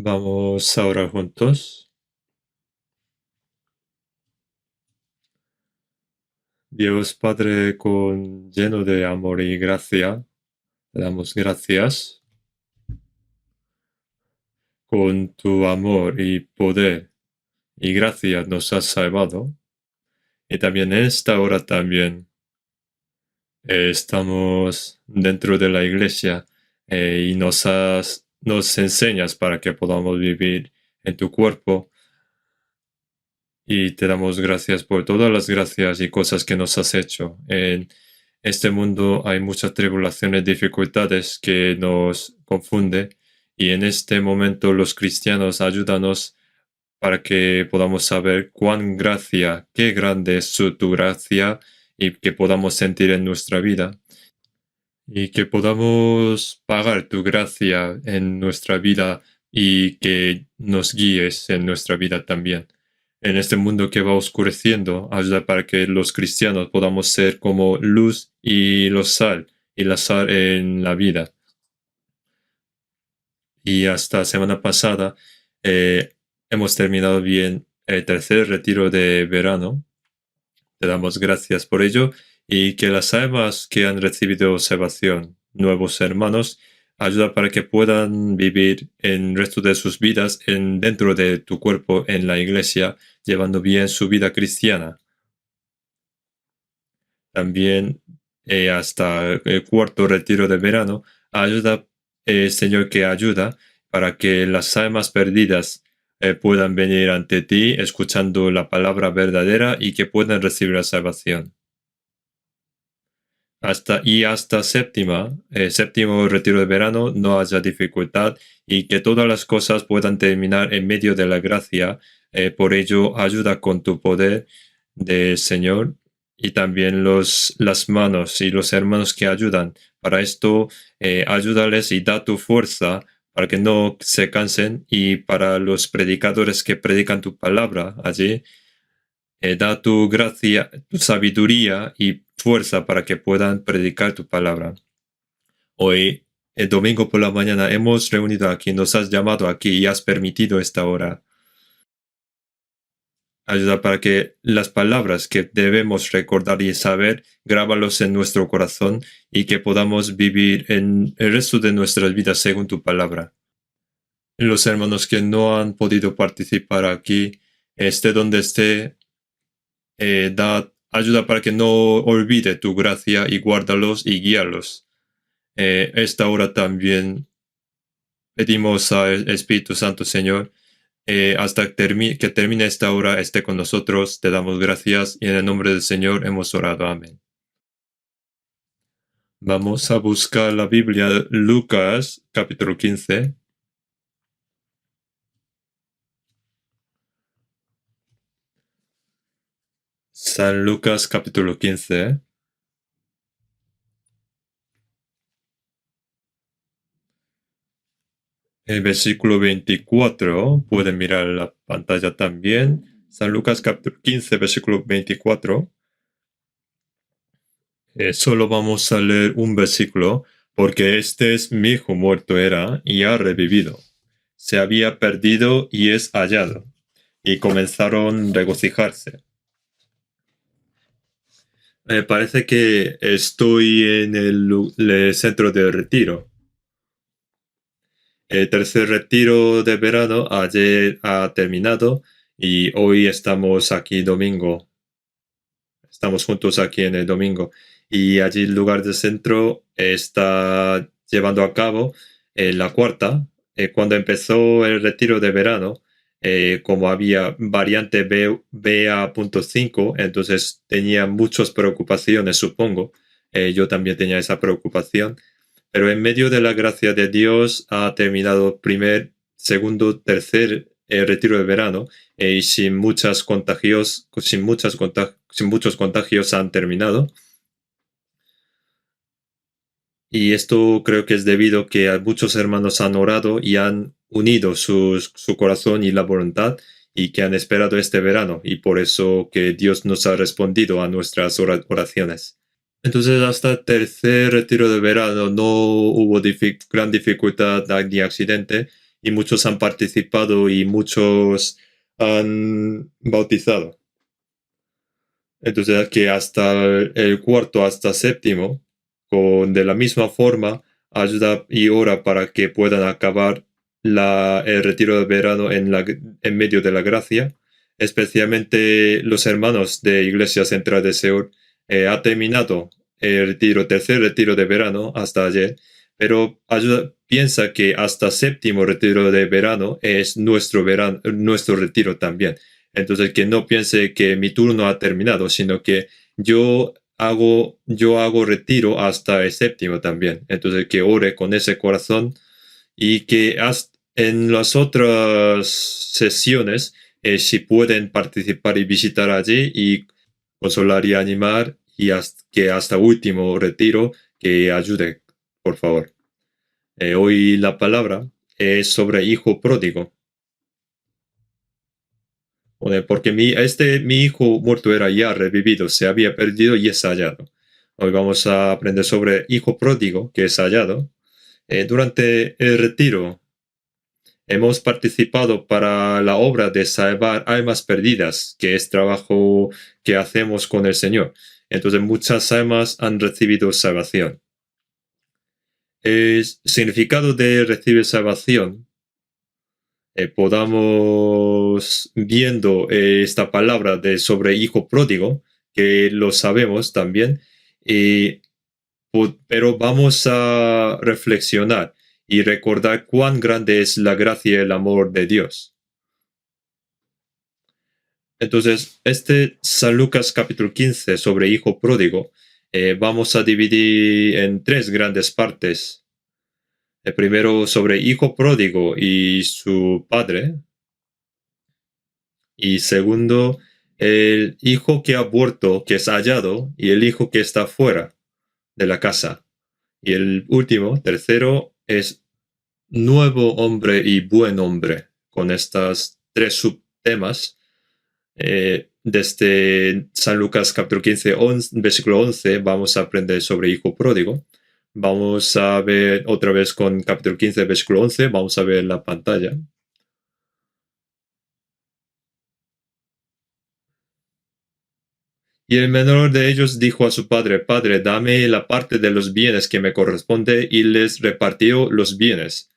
Vamos a orar juntos. Dios Padre lleno de amor y gracia, te damos gracias. Con tu amor y poder y gracia nos has salvado. Y también en esta hora también estamos dentro de la iglesia y nos enseñas para que podamos vivir en tu cuerpo. Y te damos gracias por todas las gracias y cosas que nos has hecho. En este mundo hay muchas tribulaciones, dificultades que nos confunden. Y en este momento los cristianos ayúdanos para que podamos saber qué grande es tu gracia y que podamos sentir en nuestra vida. Y que podamos pagar tu gracia en nuestra vida y que nos guíes en nuestra vida también. En este mundo que va oscureciendo, ayuda para que los cristianos podamos ser como luz y la sal en la vida. Y hasta semana pasada hemos terminado bien el tercer retiro de verano. Te damos gracias por ello y que las almas que han recibido salvación, nuevos hermanos, ayuda para que puedan vivir el resto de sus vidas dentro de tu cuerpo en la iglesia, llevando bien su vida cristiana. También hasta el cuarto retiro de verano, ayuda, Señor, que ayuda para que las almas perdidas puedan venir ante ti escuchando la palabra verdadera y que puedan recibir la salvación. Hasta séptimo retiro de verano, no haya dificultad y que todas las cosas puedan terminar en medio de la gracia. Por ello, ayuda con tu poder de Señor y también las manos y los hermanos que ayudan. Para esto, ayúdales y da tu fuerza para que no se cansen y para los predicadores que predican tu palabra allí, da tu gracia, tu sabiduría y fuerza para que puedan predicar tu palabra. Hoy, el domingo por la mañana, hemos reunido aquí, nos has llamado aquí y has permitido esta hora. Ayuda para que las palabras que debemos recordar y saber, grábalos en nuestro corazón y que podamos vivir en el resto de nuestras vidas según tu palabra. Los hermanos que no han podido participar aquí, esté donde esté, ayuda para que no olvide tu gracia y guárdalos y guíalos. Esta hora también pedimos al Espíritu Santo, Señor, hasta que termine esta hora, esté con nosotros. Te damos gracias y en el nombre del Señor hemos orado. Amén. Vamos a buscar la Biblia, Lucas, capítulo 15. San Lucas, capítulo 15. El versículo 24, pueden mirar la pantalla también. San Lucas capítulo 15, versículo 24. Solo vamos a leer un versículo, porque este es mi hijo muerto era y ha revivido. Se había perdido y es hallado. Y comenzaron a regocijarse. Me parece que estoy en el centro de retiro. El tercer retiro de verano ayer ha terminado y hoy estamos aquí domingo. Estamos juntos aquí en el domingo. Y allí el lugar del centro está llevando a cabo la cuarta. Cuando empezó el retiro de verano, como había variante BA.5, entonces tenía muchas preocupaciones, supongo. Yo también tenía esa preocupación. Pero en medio de la gracia de Dios ha terminado primer, segundo, tercer retiro de verano y sin muchos contagios han terminado. Y esto creo que es debido a que muchos hermanos han orado y han unido su corazón y la voluntad y que han esperado este verano y por eso que Dios nos ha respondido a nuestras oraciones. Entonces, hasta el tercer retiro de verano no hubo gran dificultad ni accidente y muchos han participado y muchos han bautizado. Entonces, que hasta el cuarto, hasta séptimo, de la misma forma, ayuda y ora para que puedan acabar el retiro de verano en medio de la gracia. Especialmente los hermanos de Iglesia Central de Seúl ha terminado tercer retiro de verano hasta ayer, pero piensa que hasta séptimo retiro de verano es nuestro retiro también. Entonces, que no piense que mi turno ha terminado, sino que yo hago retiro hasta el séptimo también. Entonces, que ore con ese corazón y que en las otras sesiones, si pueden participar y visitar allí y consolar y animar y que hasta último retiro, que ayude, por favor. Hoy la palabra es sobre hijo pródigo. Porque mi hijo muerto era ya revivido, se había perdido y es hallado. Hoy vamos a aprender sobre hijo pródigo, que es hallado. Durante el retiro hemos participado para la obra de salvar almas perdidas, que es trabajo que hacemos con el Señor. Entonces muchas almas han recibido salvación. El significado de recibir salvación podamos viendo esta palabra sobre hijo pródigo, que lo sabemos también, pero vamos a reflexionar y recordar cuán grande es la gracia y el amor de Dios. Entonces, San Lucas capítulo 15 sobre hijo pródigo, vamos a dividir en tres grandes partes. El primero sobre hijo pródigo y su padre. Y segundo, el hijo que ha vuelto, que es hallado, y el hijo que está fuera de la casa. Y el último, tercero, es nuevo hombre y buen hombre. Con estas tres subtemas, desde San Lucas capítulo 15, versículo 11, vamos a aprender sobre hijo pródigo. Vamos a ver otra vez con capítulo 15, versículo 11, vamos a ver la pantalla. Y el menor de ellos dijo a su padre: Padre, dame la parte de los bienes que me corresponde, y les repartió los bienes.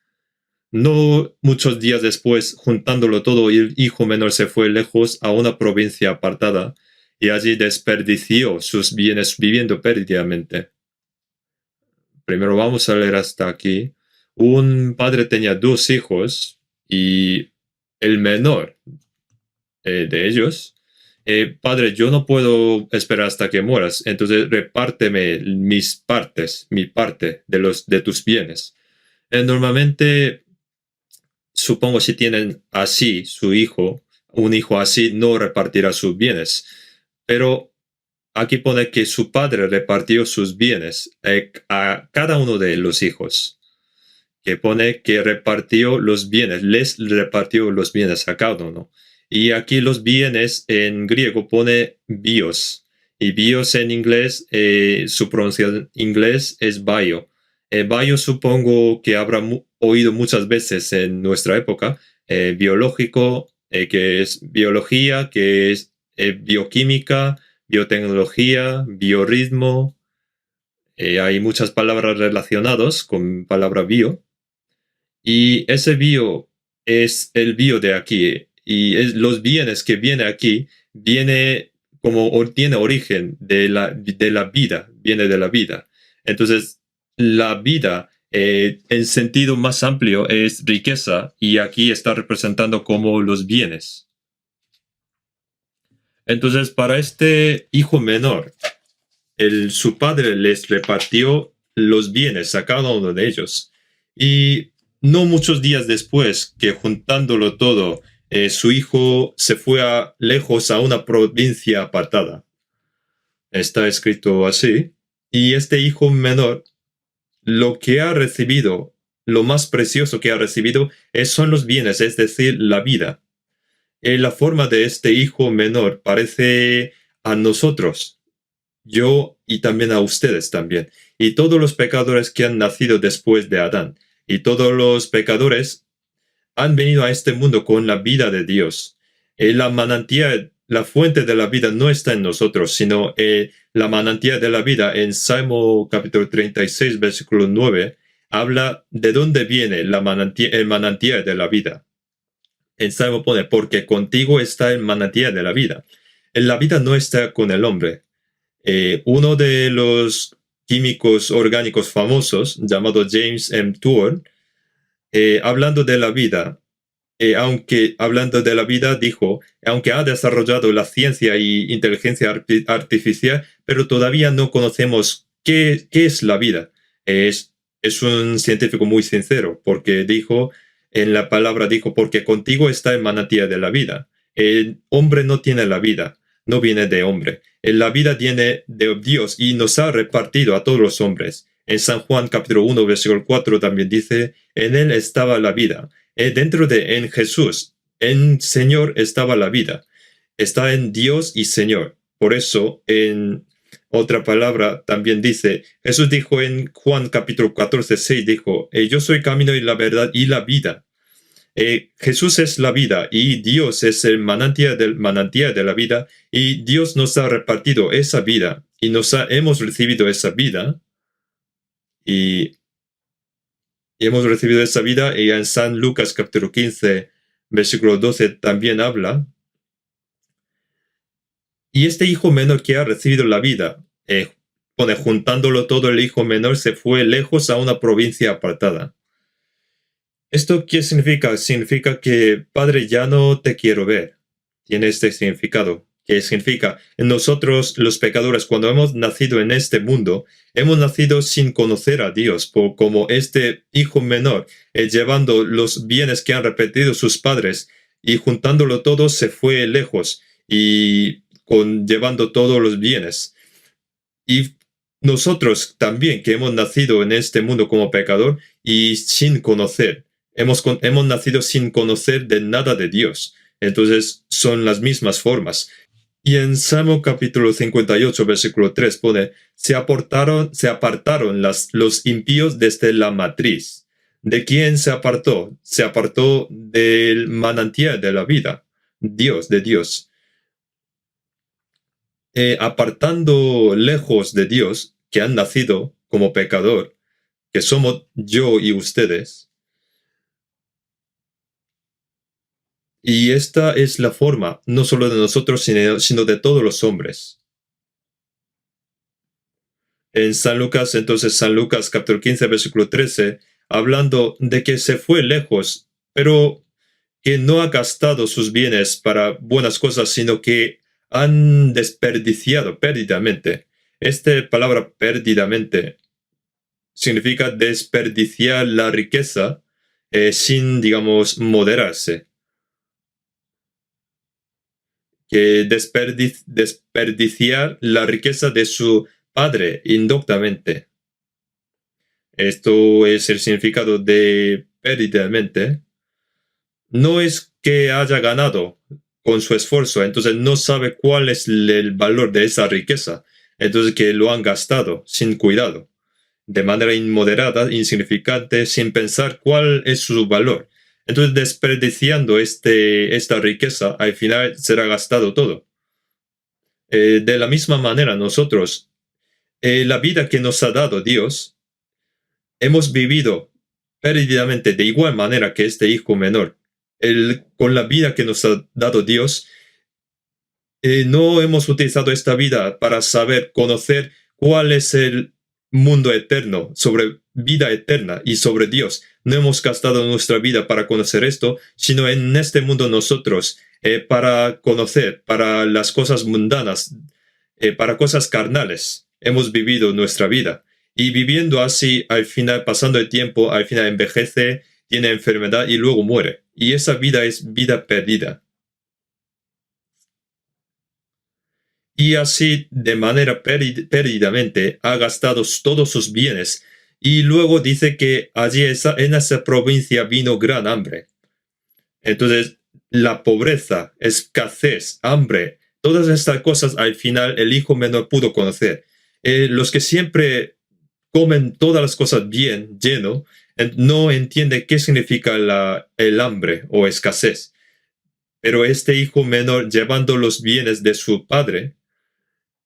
No muchos días después, juntándolo todo, el hijo menor se fue lejos a una provincia apartada, y allí desperdició sus bienes viviendo perdidamente. Primero vamos a leer hasta aquí. Un padre tenía 2 hijos, y el menor de ellos, Padre, yo no puedo esperar hasta que mueras, entonces repárteme mi parte de tus bienes. Normalmente, supongo, si tienen así un hijo así no repartirá sus bienes, pero aquí pone que su padre repartió sus bienes a cada uno de los hijos, que pone que repartió los bienes, les repartió los bienes a cada uno. Y aquí los bienes en griego pone bios. Y bios en inglés, su pronunciación en inglés es bio. Bio supongo que habrá oído muchas veces en nuestra época. Biológico, que es biología, que es bioquímica, biotecnología, biorritmo. Hay muchas palabras relacionadas con palabra bio. Y ese bio es el bio de aquí. Y los bienes que viene aquí, tiene origen de la vida, viene de la vida. Entonces, la vida, en sentido más amplio, es riqueza, y aquí está representando como los bienes. Entonces, para este hijo menor, su padre les repartió los bienes a cada uno de ellos. Y no muchos días después, que juntándolo todo, su hijo se fue lejos a una provincia apartada. Está escrito así. Y este hijo menor, lo que ha recibido, lo más precioso que ha recibido, son los bienes, es decir, la vida. La forma de este hijo menor parece a nosotros, yo y también a ustedes también, y todos los pecadores que han nacido después de Adán. Y todos los pecadores han venido a este mundo con la vida de Dios. La manantial, la fuente de la vida no está en nosotros, sino la manantial de la vida en Salmo capítulo 36, versículo 9, habla de dónde viene el manantial de la vida. El Salmo pone, porque contigo está el manantial de la vida. La vida no está con el hombre. Uno de los químicos orgánicos famosos, llamado James M. Tour, hablando de la vida, dijo, aunque ha desarrollado la ciencia y inteligencia artificial, pero todavía no conocemos qué es la vida. Es un científico muy sincero, porque dijo, porque contigo está el manantial de la vida. El hombre no tiene la vida, no viene de hombre. La vida viene de Dios y nos ha repartido a todos los hombres. En San Juan capítulo 1, versículo 4 también dice, en él estaba la vida. En Jesús, en Señor estaba la vida. Está en Dios y Señor. Por eso, en otra palabra también dice, Jesús dijo en Juan capítulo 14, 6, dijo, yo soy el camino y la verdad y la vida. Jesús es la vida y Dios es el manantial de la vida, y Dios nos ha repartido esa vida y hemos recibido esa vida y hemos recibido esa vida, y en San Lucas capítulo 15 versículo 12 también habla. Y este hijo menor que ha recibido la vida, juntándolo todo, el hijo menor se fue lejos a una provincia apartada. ¿Esto qué significa? Significa que, Padre, ya no te quiero ver. Tiene este significado. ¿Qué significa? Nosotros, los pecadores, cuando hemos nacido en este mundo, hemos nacido sin conocer a Dios, como este hijo menor, llevando los bienes que han repetido sus padres, y juntándolo todo se fue lejos, y llevando todos los bienes. Y nosotros también, que hemos nacido en este mundo como pecador y sin conocer, hemos nacido sin conocer de nada de Dios. Entonces son las mismas formas. Y en Salmo capítulo 58, versículo 3 pone, se apartaron los impíos desde la matriz. ¿De quién se apartó? Se apartó del manantial de la vida, de Dios. Apartando lejos de Dios, que han nacido como pecador, que somos yo y ustedes. Y esta es la forma, no solo de nosotros, sino de todos los hombres. En San Lucas capítulo 15, versículo 13, hablando de que se fue lejos, pero que no ha gastado sus bienes para buenas cosas, sino que han desperdiciado perdidamente. Esta palabra perdidamente significa desperdiciar la riqueza sin, digamos, moderarse. Que desperdiciar la riqueza de su padre indoctamente. Esto es el significado de perdidamente. No es que haya ganado con su esfuerzo, entonces no sabe cuál es el valor de esa riqueza, entonces que lo han gastado sin cuidado, de manera inmoderada, insignificante, sin pensar cuál es su valor. Entonces, desperdiciando esta riqueza, al final será gastado todo. De la misma manera, nosotros, la vida que nos ha dado Dios, hemos vivido perdidamente de igual manera que este hijo menor. Con la vida que nos ha dado Dios, no hemos utilizado esta vida para conocer cuál es el mundo eterno, sobre vida eterna y sobre Dios. No hemos gastado nuestra vida para conocer esto, sino en este mundo nosotros, para conocer, para las cosas mundanas, para cosas carnales, hemos vivido nuestra vida. Y viviendo así, al final, pasando el tiempo, al final envejece, tiene enfermedad y luego muere. Y esa vida es vida perdida. Y así, de manera perdidamente, ha gastado todos sus bienes. Y luego dice que allí en esa provincia vino gran hambre. Entonces, la pobreza, escasez, hambre, todas estas cosas al final el hijo menor pudo conocer. Los que siempre comen todas las cosas bien, lleno, no entiende qué significa el hambre o escasez. Pero este hijo menor, llevando los bienes de su padre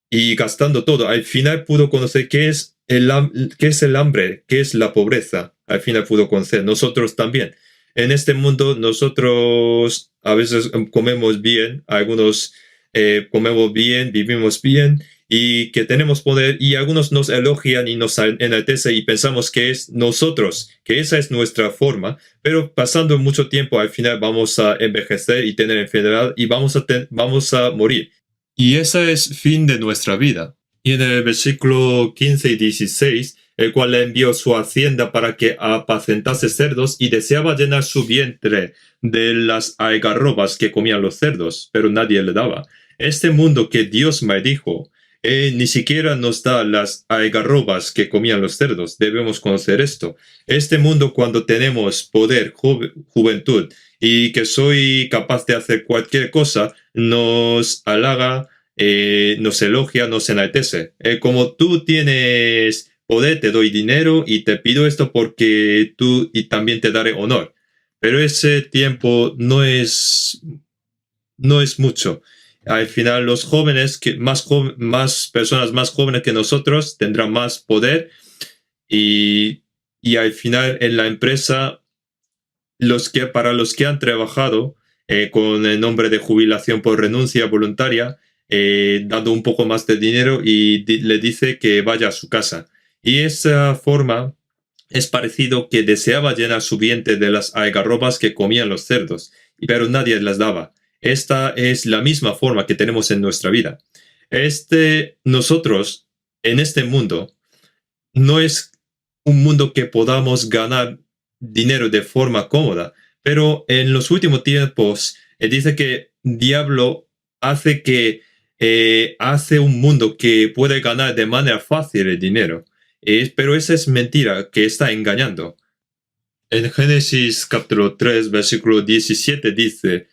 y gastando todo, al final pudo conocer qué es el hambre, qué es la pobreza. Al final pudo conocer. Nosotros también. En este mundo nosotros a veces comemos bien, algunos comemos bien, vivimos bien y que tenemos poder, y algunos nos elogian y nos enaltecen y pensamos que es nosotros, que esa es nuestra forma, pero pasando mucho tiempo al final vamos a envejecer y tener enfermedad y vamos a morir. Y ese es fin de nuestra vida. Y en el versículo 15 y 16, el cual le envió su hacienda para que apacentase cerdos y deseaba llenar su vientre de las algarrobas que comían los cerdos, pero nadie le daba. Este mundo que Dios maldijo, ni siquiera nos da las algarrobas que comían los cerdos. Debemos conocer esto. Este mundo, cuando tenemos poder, juventud, y que soy capaz de hacer cualquier cosa, nos halaga, nos elogia, nos enaltece. Como tú tienes poder, te doy dinero y te pido esto porque tú y también te daré honor. Pero ese tiempo no es mucho. Al final los jóvenes, más personas más jóvenes que nosotros tendrán más poder y al final en la empresa para los que han trabajado con el nombre de jubilación por renuncia voluntaria, dando un poco más de dinero y le dice que vaya a su casa. Y esa forma es parecido que deseaba llenar su vientre de las algarrobas que comían los cerdos, pero nadie las daba. Esta es la misma forma que tenemos en nuestra vida. Nosotros, en este mundo, no es un mundo que podamos ganar dinero de forma cómoda, pero en los últimos tiempos dice que diablo hace un mundo que puede ganar de manera fácil el dinero. Pero esa es mentira, que está engañando. En Génesis capítulo 3, versículo 17 dice: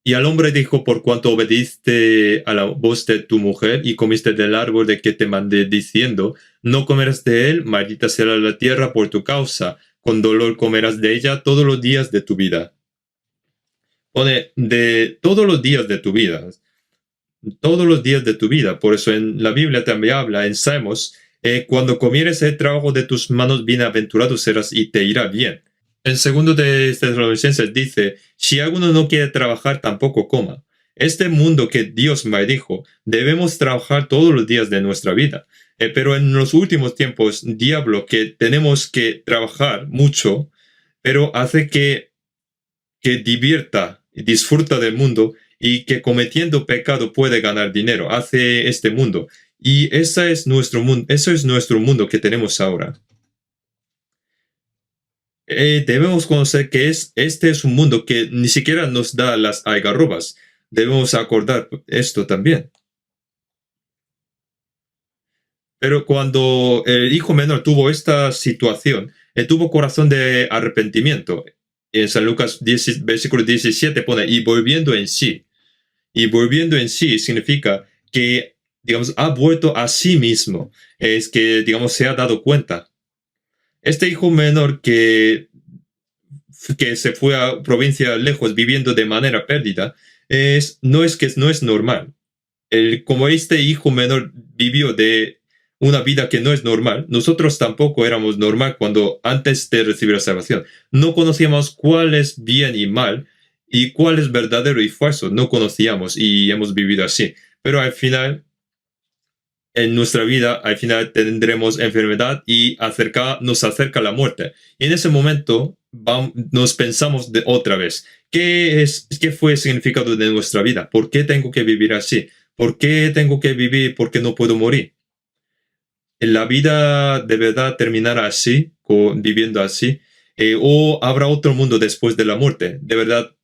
y al hombre dijo, por cuanto obediste a la voz de tu mujer y comiste del árbol de que te mandé diciendo, no comerás de él, maldita será la tierra por tu causa, con dolor comerás de ella todos los días de tu vida. Pone, de todos los días de tu vida, todos los días de tu vida. Por eso en la Biblia también habla, en Salmos, cuando comieres el trabajo de tus manos, bienaventurado serás y te irá bien. En segundo de Tesalonicenses dice, si alguno no quiere trabajar, tampoco coma. Este mundo que Dios maldijo, debemos trabajar todos los días de nuestra vida. Pero en los últimos tiempos, diablo, que tenemos que trabajar mucho, pero hace que divierta y disfruta del mundo y que cometiendo pecado puede ganar dinero. Hace este mundo. Y ese es nuestro mundo, eso es nuestro mundo que tenemos ahora. Debemos conocer que este es un mundo que ni siquiera nos da las algarrobas. Debemos acordar esto también. Pero cuando el hijo menor tuvo esta situación, tuvo corazón de arrepentimiento. En San Lucas 10, versículo 17 pone, y volviendo en sí. Y volviendo en sí significa que, digamos, ha vuelto a sí mismo. Es que, digamos, se ha dado cuenta. Este hijo menor que se fue a provincia lejos viviendo de manera perdida, no es normal. Como este hijo menor vivió de una vida que no es normal, nosotros tampoco éramos normal cuando antes de recibir la salvación. No conocíamos cuál es bien y mal y cuál es verdadero y falso. No conocíamos y hemos vivido así. Pero al final, en nuestra vida, al final tendremos enfermedad y nos acerca la muerte. Y en ese momento nos pensamos de otra vez, ¿qué fue el significado de nuestra vida? ¿Por qué tengo que vivir así? ¿Por qué tengo que vivir? ¿Por qué no puedo morir? ¿La vida de verdad terminará así, viviendo así? ¿O habrá otro mundo después de la muerte? De verdad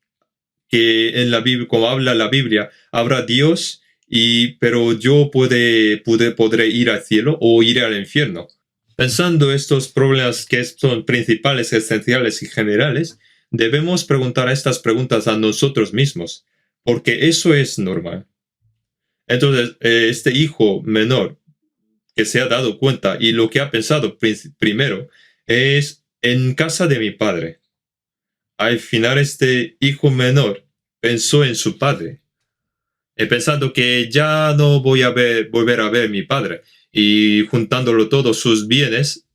que en la Biblia, como habla la Biblia, habrá Dios, pero yo podré ir al cielo o iré al infierno. Pensando estos problemas que son principales, esenciales y generales, debemos preguntar estas preguntas a nosotros mismos, porque eso es normal. Entonces, este hijo menor que se ha dado cuenta y lo que ha pensado primero es en casa de mi padre. Al final este hijo menor pensó en su padre, pensando que ya no voy a volver a ver a mi padre, y juntándolo todos sus bienes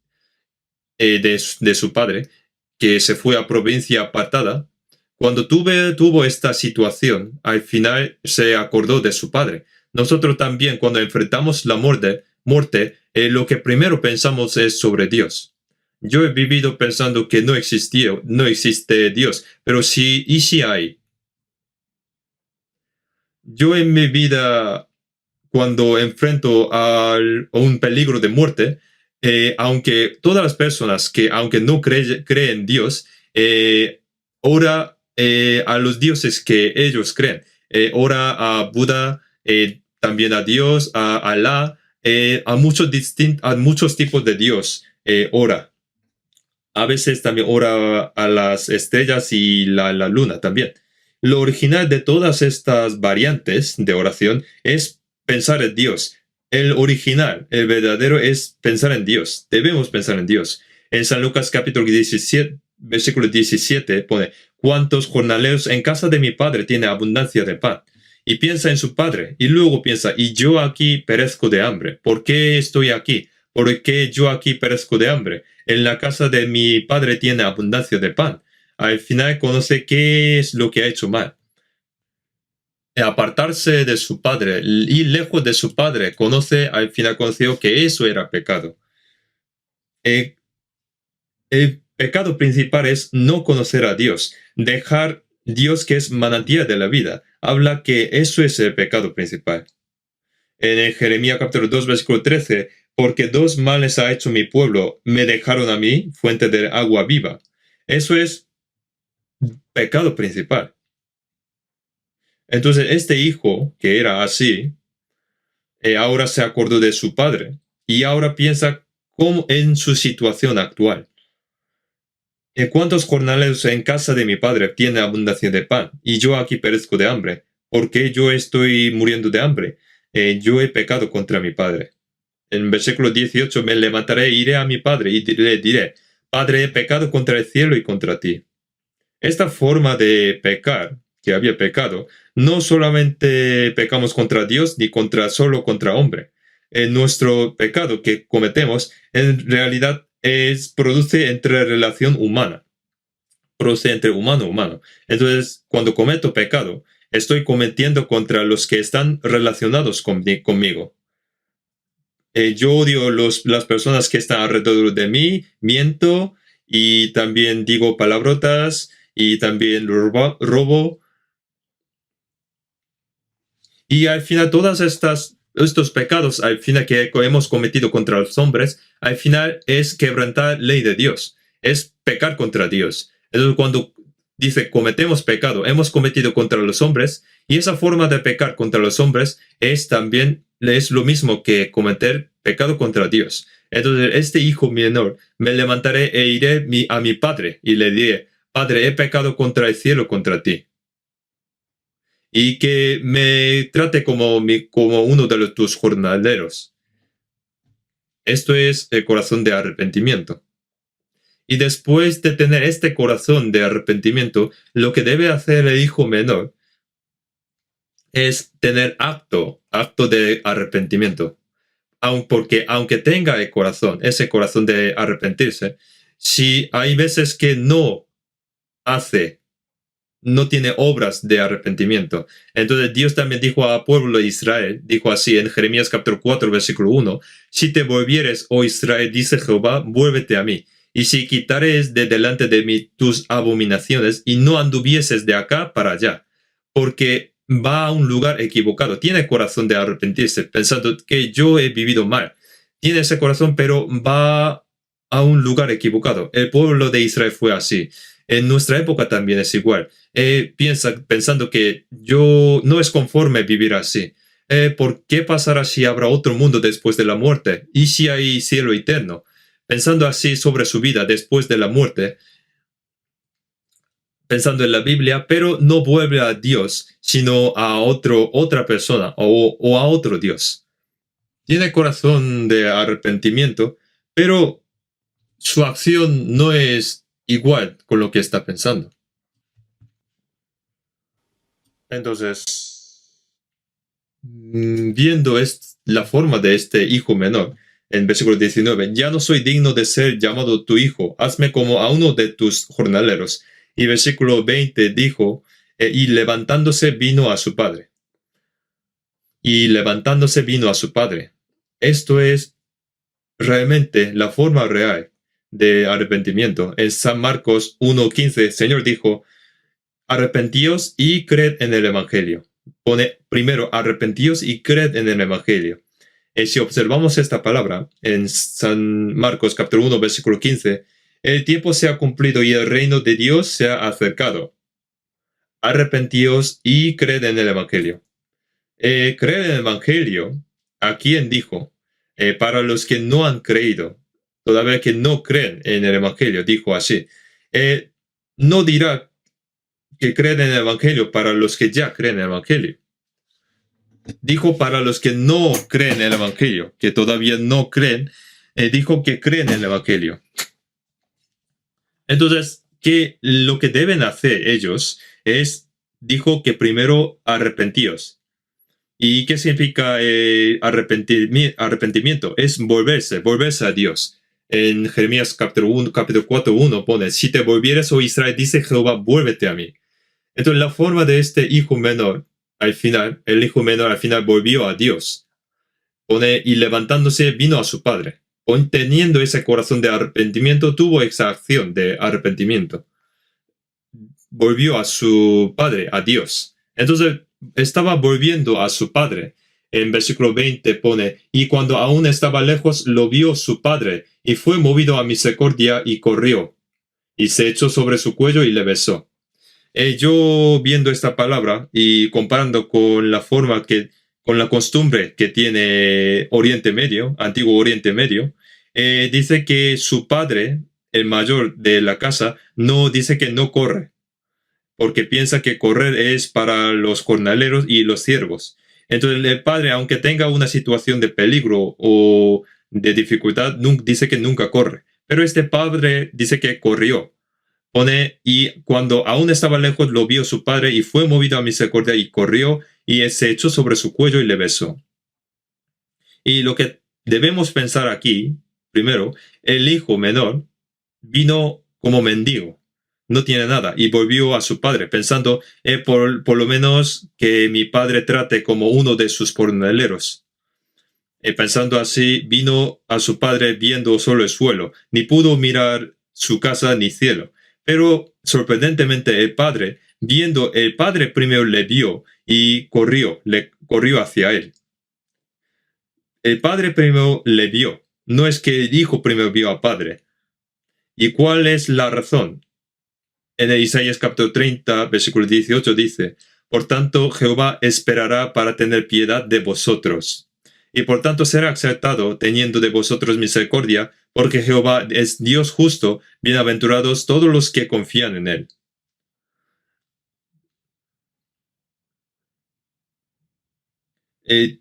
de su padre, que se fue a provincia apartada. Cuando tuvo esta situación, al final se acordó de su padre. Nosotros también, cuando enfrentamos la muerte, lo que primero pensamos es sobre Dios. Yo he vivido pensando que no existe Dios, pero sí, y sí hay. Yo en mi vida, cuando enfrento a un peligro de muerte, aunque todas las personas que, aunque no creen en Dios, ora a los dioses que ellos creen. Ora a Buda, también a Dios, a Alá, a muchos tipos de Dios. Ora. A veces también ora a las estrellas y la luna también. Lo original de todas estas variantes de oración es pensar en Dios. El original, el verdadero, es pensar en Dios. Debemos pensar en Dios. En San Lucas capítulo 17, versículo 17 pone, ¿cuántos jornaleros en casa de mi padre tiene abundancia de pan? Y piensa en su padre, y luego piensa, y yo aquí perezco de hambre. ¿Por qué estoy aquí? ¿Por qué yo aquí perezco de hambre? En la casa de mi padre tiene abundancia de pan. Al final conoce qué es lo que ha hecho mal. Apartarse de su padre y lejos de su padre, al final conoció que eso era pecado. El pecado principal es no conocer a Dios, dejar Dios que es manantial de la vida. Habla que eso es el pecado principal. En el Jeremías capítulo 2, versículo 13, porque dos males ha hecho mi pueblo, me dejaron a mí, fuente de agua viva. Eso es pecado principal. Entonces, este hijo, que era así, ahora se acordó de su padre y ahora piensa cómo en su situación actual. ¿Cuántos jornaleros en casa de mi padre tienen abundancia de pan? Y yo aquí perezco de hambre. ¿Por qué yo estoy muriendo de hambre? Yo he pecado contra mi padre. En versículo 18, me levantaré, iré a mi padre y le diré, Padre, he pecado contra el cielo y contra ti. Esta forma de pecar, que había pecado, no solamente pecamos contra Dios ni solo contra hombre. Nuestro pecado que cometemos en realidad produce entre relación humana, produce entre humano a humano. Entonces, cuando cometo pecado, estoy cometiendo contra los que están relacionados conmigo. Yo odio las personas que están alrededor de mí, miento y también digo palabrotas y también robo. Y al final estos pecados, al final que hemos cometido contra los hombres, al final es quebrantar ley de Dios, es pecar contra Dios. Entonces cuando dice cometemos pecado, hemos cometido contra los hombres, y esa forma de pecar contra los hombres es lo mismo que cometer pecado contra Dios. Entonces este hijo menor, me levantaré e iré a mi padre y le diré, Padre, he pecado contra el cielo, contra ti. Y que me trate como uno de tus jornaleros. Esto es el corazón de arrepentimiento. Y después de tener este corazón de arrepentimiento, lo que debe hacer el hijo menor es tener acto de arrepentimiento. Porque aunque tenga ese corazón de arrepentirse, si hay veces que no tiene obras de arrepentimiento. Entonces Dios también dijo al pueblo de Israel, dijo así en Jeremías capítulo 4, versículo 1, si te volvieres, oh Israel, dice Jehová, vuélvete a mí. Y si quitares de delante de mí tus abominaciones y no anduvieses de acá para allá, porque va a un lugar equivocado, tiene corazón de arrepentirse, pensando que yo he vivido mal. Tiene ese corazón, pero va a un lugar equivocado. El pueblo de Israel fue así. En nuestra época también es igual. Pensando que yo no es conforme vivir así. ¿Por qué pasará si habrá otro mundo después de la muerte? ¿Y si hay cielo eterno? Pensando así sobre su vida después de la muerte, pensando en la Biblia, pero no vuelve a Dios, sino a otra persona o a otro Dios. Tiene corazón de arrepentimiento, pero su acción no es igual con lo que está pensando. Entonces, viendo la forma de este hijo menor, en versículo 19, ya no soy digno de ser llamado tu hijo, hazme como a uno de tus jornaleros. Y versículo 20 dijo, y levantándose vino a su padre. Y levantándose vino a su padre. Esto es realmente la forma real de arrepentimiento. En San Marcos 1:15, el Señor dijo, arrepentíos y creed en el Evangelio. Pone primero, arrepentíos y creed en el Evangelio. Y si observamos esta palabra en San Marcos capítulo 1, versículo 15, el tiempo se ha cumplido y el reino de Dios se ha acercado. Arrepentíos y creed en el Evangelio. Creer en el Evangelio, ¿a quién dijo? Para los que no han creído, todavía que no creen en el Evangelio, dijo así. No dirá que creen en el Evangelio para los que ya creen en el Evangelio. Dijo para los que no creen en el Evangelio, que todavía no creen, dijo que creen en el Evangelio. Entonces, que lo que deben hacer ellos es, dijo que primero arrepentíos. ¿Y qué significa arrepentimiento? Es volverse a Dios. En Jeremías capítulo 4:1 pone, si te volvieres, oh Israel, dice Jehová, vuélvete a mí. Entonces la forma de este hijo menor, al final, el hijo menor al final volvió a Dios. Pone, y levantándose vino a su padre. Teniendo ese corazón de arrepentimiento, tuvo esa acción de arrepentimiento. Volvió a su padre, a Dios. Entonces estaba volviendo a su padre. En versículo 20 pone, y cuando aún estaba lejos, lo vio su padre, y fue movido a misericordia y corrió, y se echó sobre su cuello y le besó. Yo viendo esta palabra y comparando con la forma con la costumbre que tiene Oriente Medio, Antiguo Oriente Medio, dice que su padre, el mayor de la casa, no dice que no corre, porque piensa que correr es para los jornaleros y los siervos. Entonces el padre, aunque tenga una situación de peligro o de dificultad, dice que nunca corre. Pero este padre dice que corrió. Pone, y cuando aún estaba lejos, lo vio su padre y fue movido a misericordia y corrió y se echó sobre su cuello y le besó. Y lo que debemos pensar aquí, primero, el hijo menor vino como mendigo, no tiene nada, y volvió a su padre, pensando, por lo menos que mi padre trate como uno de sus jornaleros. Pensando así, vino a su padre viendo solo el suelo, ni pudo mirar su casa ni cielo. Pero sorprendentemente el padre primero le vio y corrió hacia él. El padre primero le vio, no es que el hijo primero vio al padre. ¿Y cuál es la razón? En el Isaías capítulo 30, versículo 18 dice, por tanto Jehová esperará para tener piedad de vosotros. Y por tanto será aceptado teniendo de vosotros misericordia, porque Jehová es Dios justo, bienaventurados todos los que confían en él.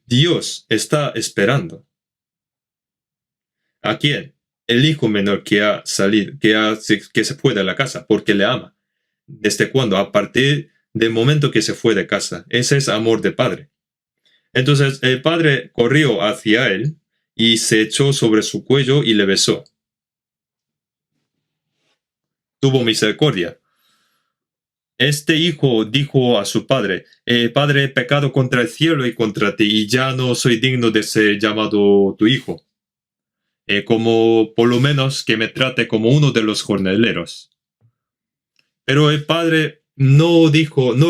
Dios está esperando. ¿A quién? El hijo menor que ha salido, que se fue de la casa, porque le ama. ¿Desde cuándo? A partir del momento que se fue de casa. Ese es amor de padre. Entonces el padre corrió hacia él y se echó sobre su cuello y le besó. Tuvo misericordia. Este hijo dijo a su padre, Padre, he pecado contra el cielo y contra ti, y ya no soy digno de ser llamado tu hijo. Como por lo menos que me trate como uno de los jornaleros. Pero el padre no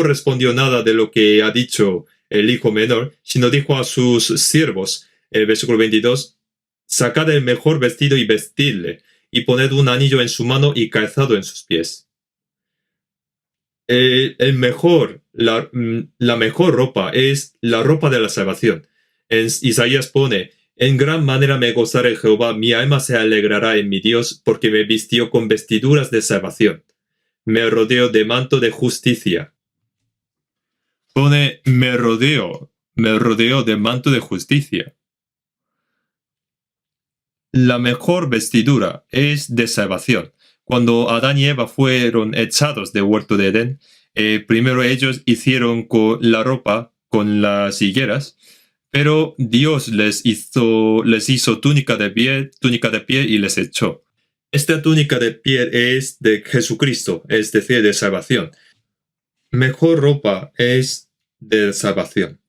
respondió nada de lo que ha dicho el hijo menor, sino dijo a sus siervos, el versículo 22, sacad el mejor vestido y vestidle, y poned un anillo en su mano y calzado en sus pies. La mejor ropa es la ropa de la salvación. En Isaías pone, en gran manera me gozaré Jehová, mi alma se alegrará en mi Dios, porque me vistió con vestiduras de salvación. Me rodeo de manto de justicia. Pone, me rodeo de manto de justicia. La mejor vestidura es de salvación. Cuando Adán y Eva fueron echados del huerto de Edén, primero ellos hicieron con la ropa con las higueras, pero Dios les hizo túnica de piel y les echó. Esta túnica de piel es de Jesucristo, es decir, de salvación. Mejor ropa es de salvación.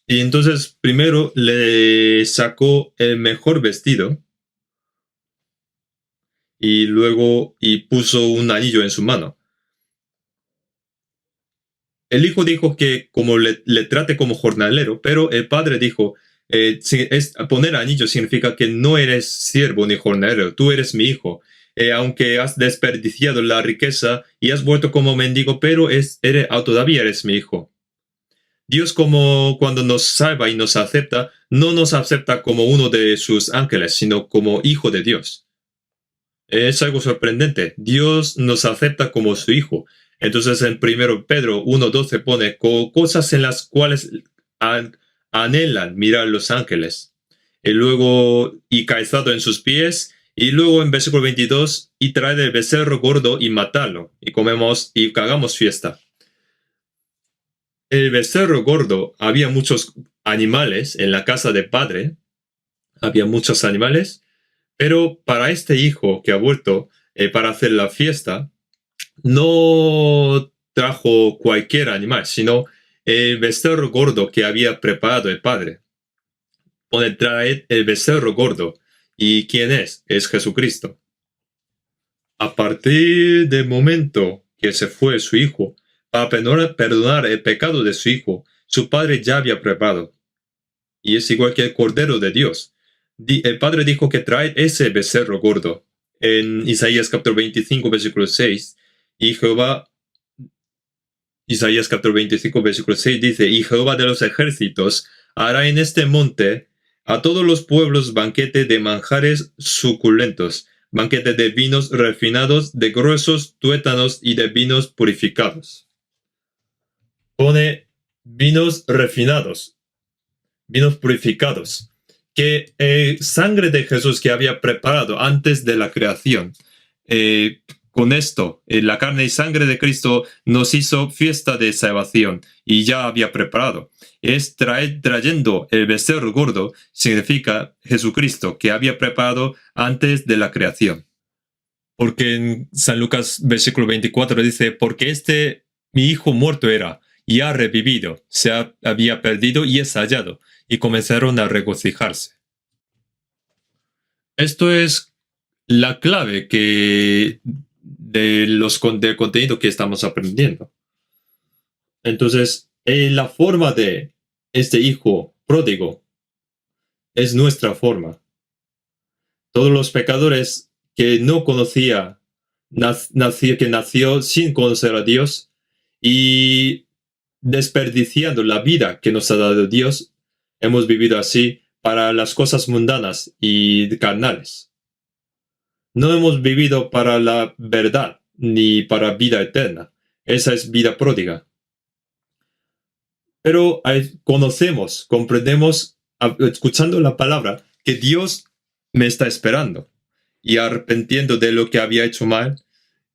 Y entonces primero le sacó el mejor vestido y luego puso un anillo en su mano. El hijo dijo que como le trate como jornalero, pero el padre dijo, poner anillo significa que no eres siervo ni jornalero, tú eres mi hijo. Aunque has desperdiciado la riqueza y has vuelto como mendigo, pero todavía eres mi hijo. Dios, como cuando nos salva y nos acepta, no nos acepta como uno de sus ángeles, sino como hijo de Dios. Es algo sorprendente. Dios nos acepta como su hijo. Entonces en 1 Pedro 1:12 pone cosas en las cuales anhelan mirar los ángeles. Y luego, y calzado en sus pies. Y luego en versículo 22, y trae el becerro gordo y matalo. Y comemos y hagamos fiesta. El becerro gordo, había muchos animales en la casa del padre. Había muchos animales. Pero para este hijo que ha vuelto para hacer la fiesta, no trajo cualquier animal, sino el becerro gordo que había preparado el padre. Pone traer el becerro gordo. ¿Y quién es? Es Jesucristo. A partir del momento que se fue su hijo, para perdonar el pecado de su hijo, su padre ya había preparado. Y es igual que el Cordero de Dios. El padre dijo que trae ese becerro gordo. En Isaías capítulo 25, versículo 6, y Jehová, Isaías capítulo 25, versículo 6 dice, y Jehová de los ejércitos hará en este monte a todos los pueblos banquete de manjares suculentos, banquete de vinos refinados, de gruesos tuétanos y de vinos purificados. Pone vinos refinados, vinos purificados, que sangre de Jesús que había preparado antes de la creación. Con esto, la carne y sangre de Cristo nos hizo fiesta de salvación y ya había preparado. Trayendo el becerro gordo significa Jesucristo que había preparado antes de la creación. Porque en San Lucas versículo 24 dice, porque mi hijo muerto era y ha revivido, había perdido y es hallado, y comenzaron a regocijarse. Esto es la clave del contenido que estamos aprendiendo. Entonces, la forma de este hijo pródigo es nuestra forma. Todos los pecadores que no conocía, que nació sin conocer a Dios y desperdiciando la vida que nos ha dado Dios, hemos vivido así para las cosas mundanas y carnales. No hemos vivido para la verdad ni para vida eterna. Esa es vida pródiga. Pero comprendemos, escuchando la palabra, que Dios me está esperando y arrepentiendo de lo que había hecho mal.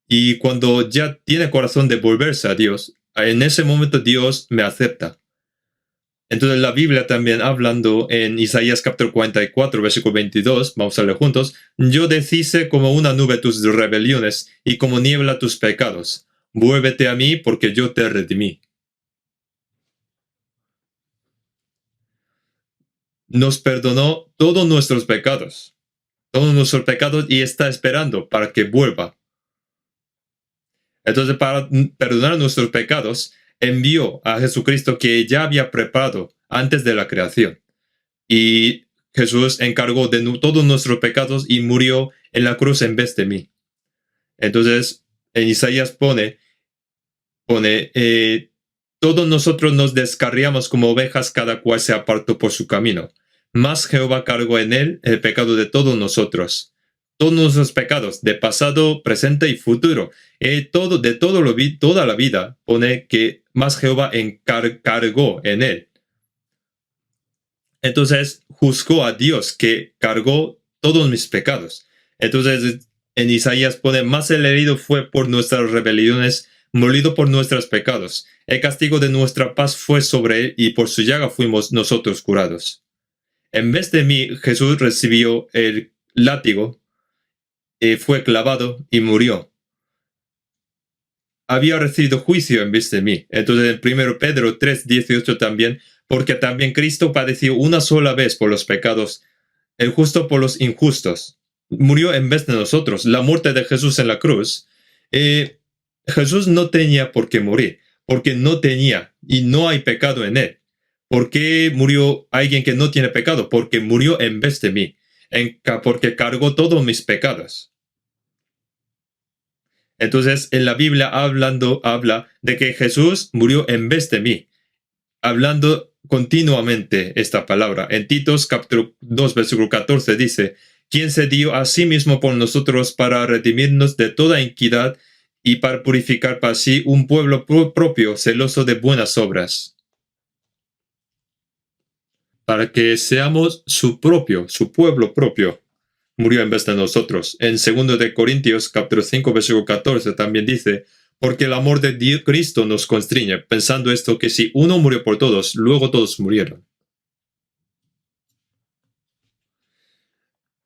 Y cuando ya tiene corazón de volverse a Dios, en ese momento Dios me acepta. Entonces la Biblia también hablando en Isaías capítulo 44, versículo 22, vamos a leer juntos, yo deshice como una nube tus rebeliones y como niebla tus pecados. Vuélvete a mí porque yo te redimí. Nos perdonó todos nuestros pecados y está esperando para que vuelva. Entonces, para perdonar nuestros pecados, envió a Jesucristo que ya había preparado antes de la creación. Y Jesús encargó de todos nuestros pecados y murió en la cruz en vez de mí. Entonces, en Isaías pone todos nosotros nos descarriamos como ovejas, cada cual se apartó por su camino. Mas Jehová cargó en él el pecado de todos nosotros. Todos nuestros pecados, de pasado, presente y futuro. Toda la vida pone que más Jehová cargó en él. Entonces juzgó a Dios que cargó todos mis pecados. Entonces, en Isaías pone, más el herido fue por nuestras rebeliones, molido por nuestros pecados. El castigo de nuestra paz fue sobre él y por su llaga fuimos nosotros curados. En vez de mí, Jesús recibió el látigo, fue clavado y murió. Había recibido juicio en vez de mí. Entonces en 1 Pedro 3:18 también, porque también Cristo padeció una sola vez por los pecados, el justo por los injustos. Murió en vez de nosotros. La muerte de Jesús en la cruz. Jesús no tenía por qué morir, porque no tenía y no hay pecado en él. ¿Por qué murió alguien que no tiene pecado? Porque murió en vez de mí, porque cargó todos mis pecados. Entonces, en la Biblia habla de que Jesús murió en vez de mí, hablando continuamente esta palabra. En Titos capítulo 2, versículo 14 dice, quien se dio a sí mismo por nosotros para redimirnos de toda iniquidad y para purificar para sí un pueblo propio, celoso de buenas obras. Para que seamos su pueblo propio. Murió en vez de nosotros. En 2 de Corintios, capítulo 5, versículo 14, también dice, porque el amor de Cristo nos constriñe, pensando esto, que si uno murió por todos, luego todos murieron.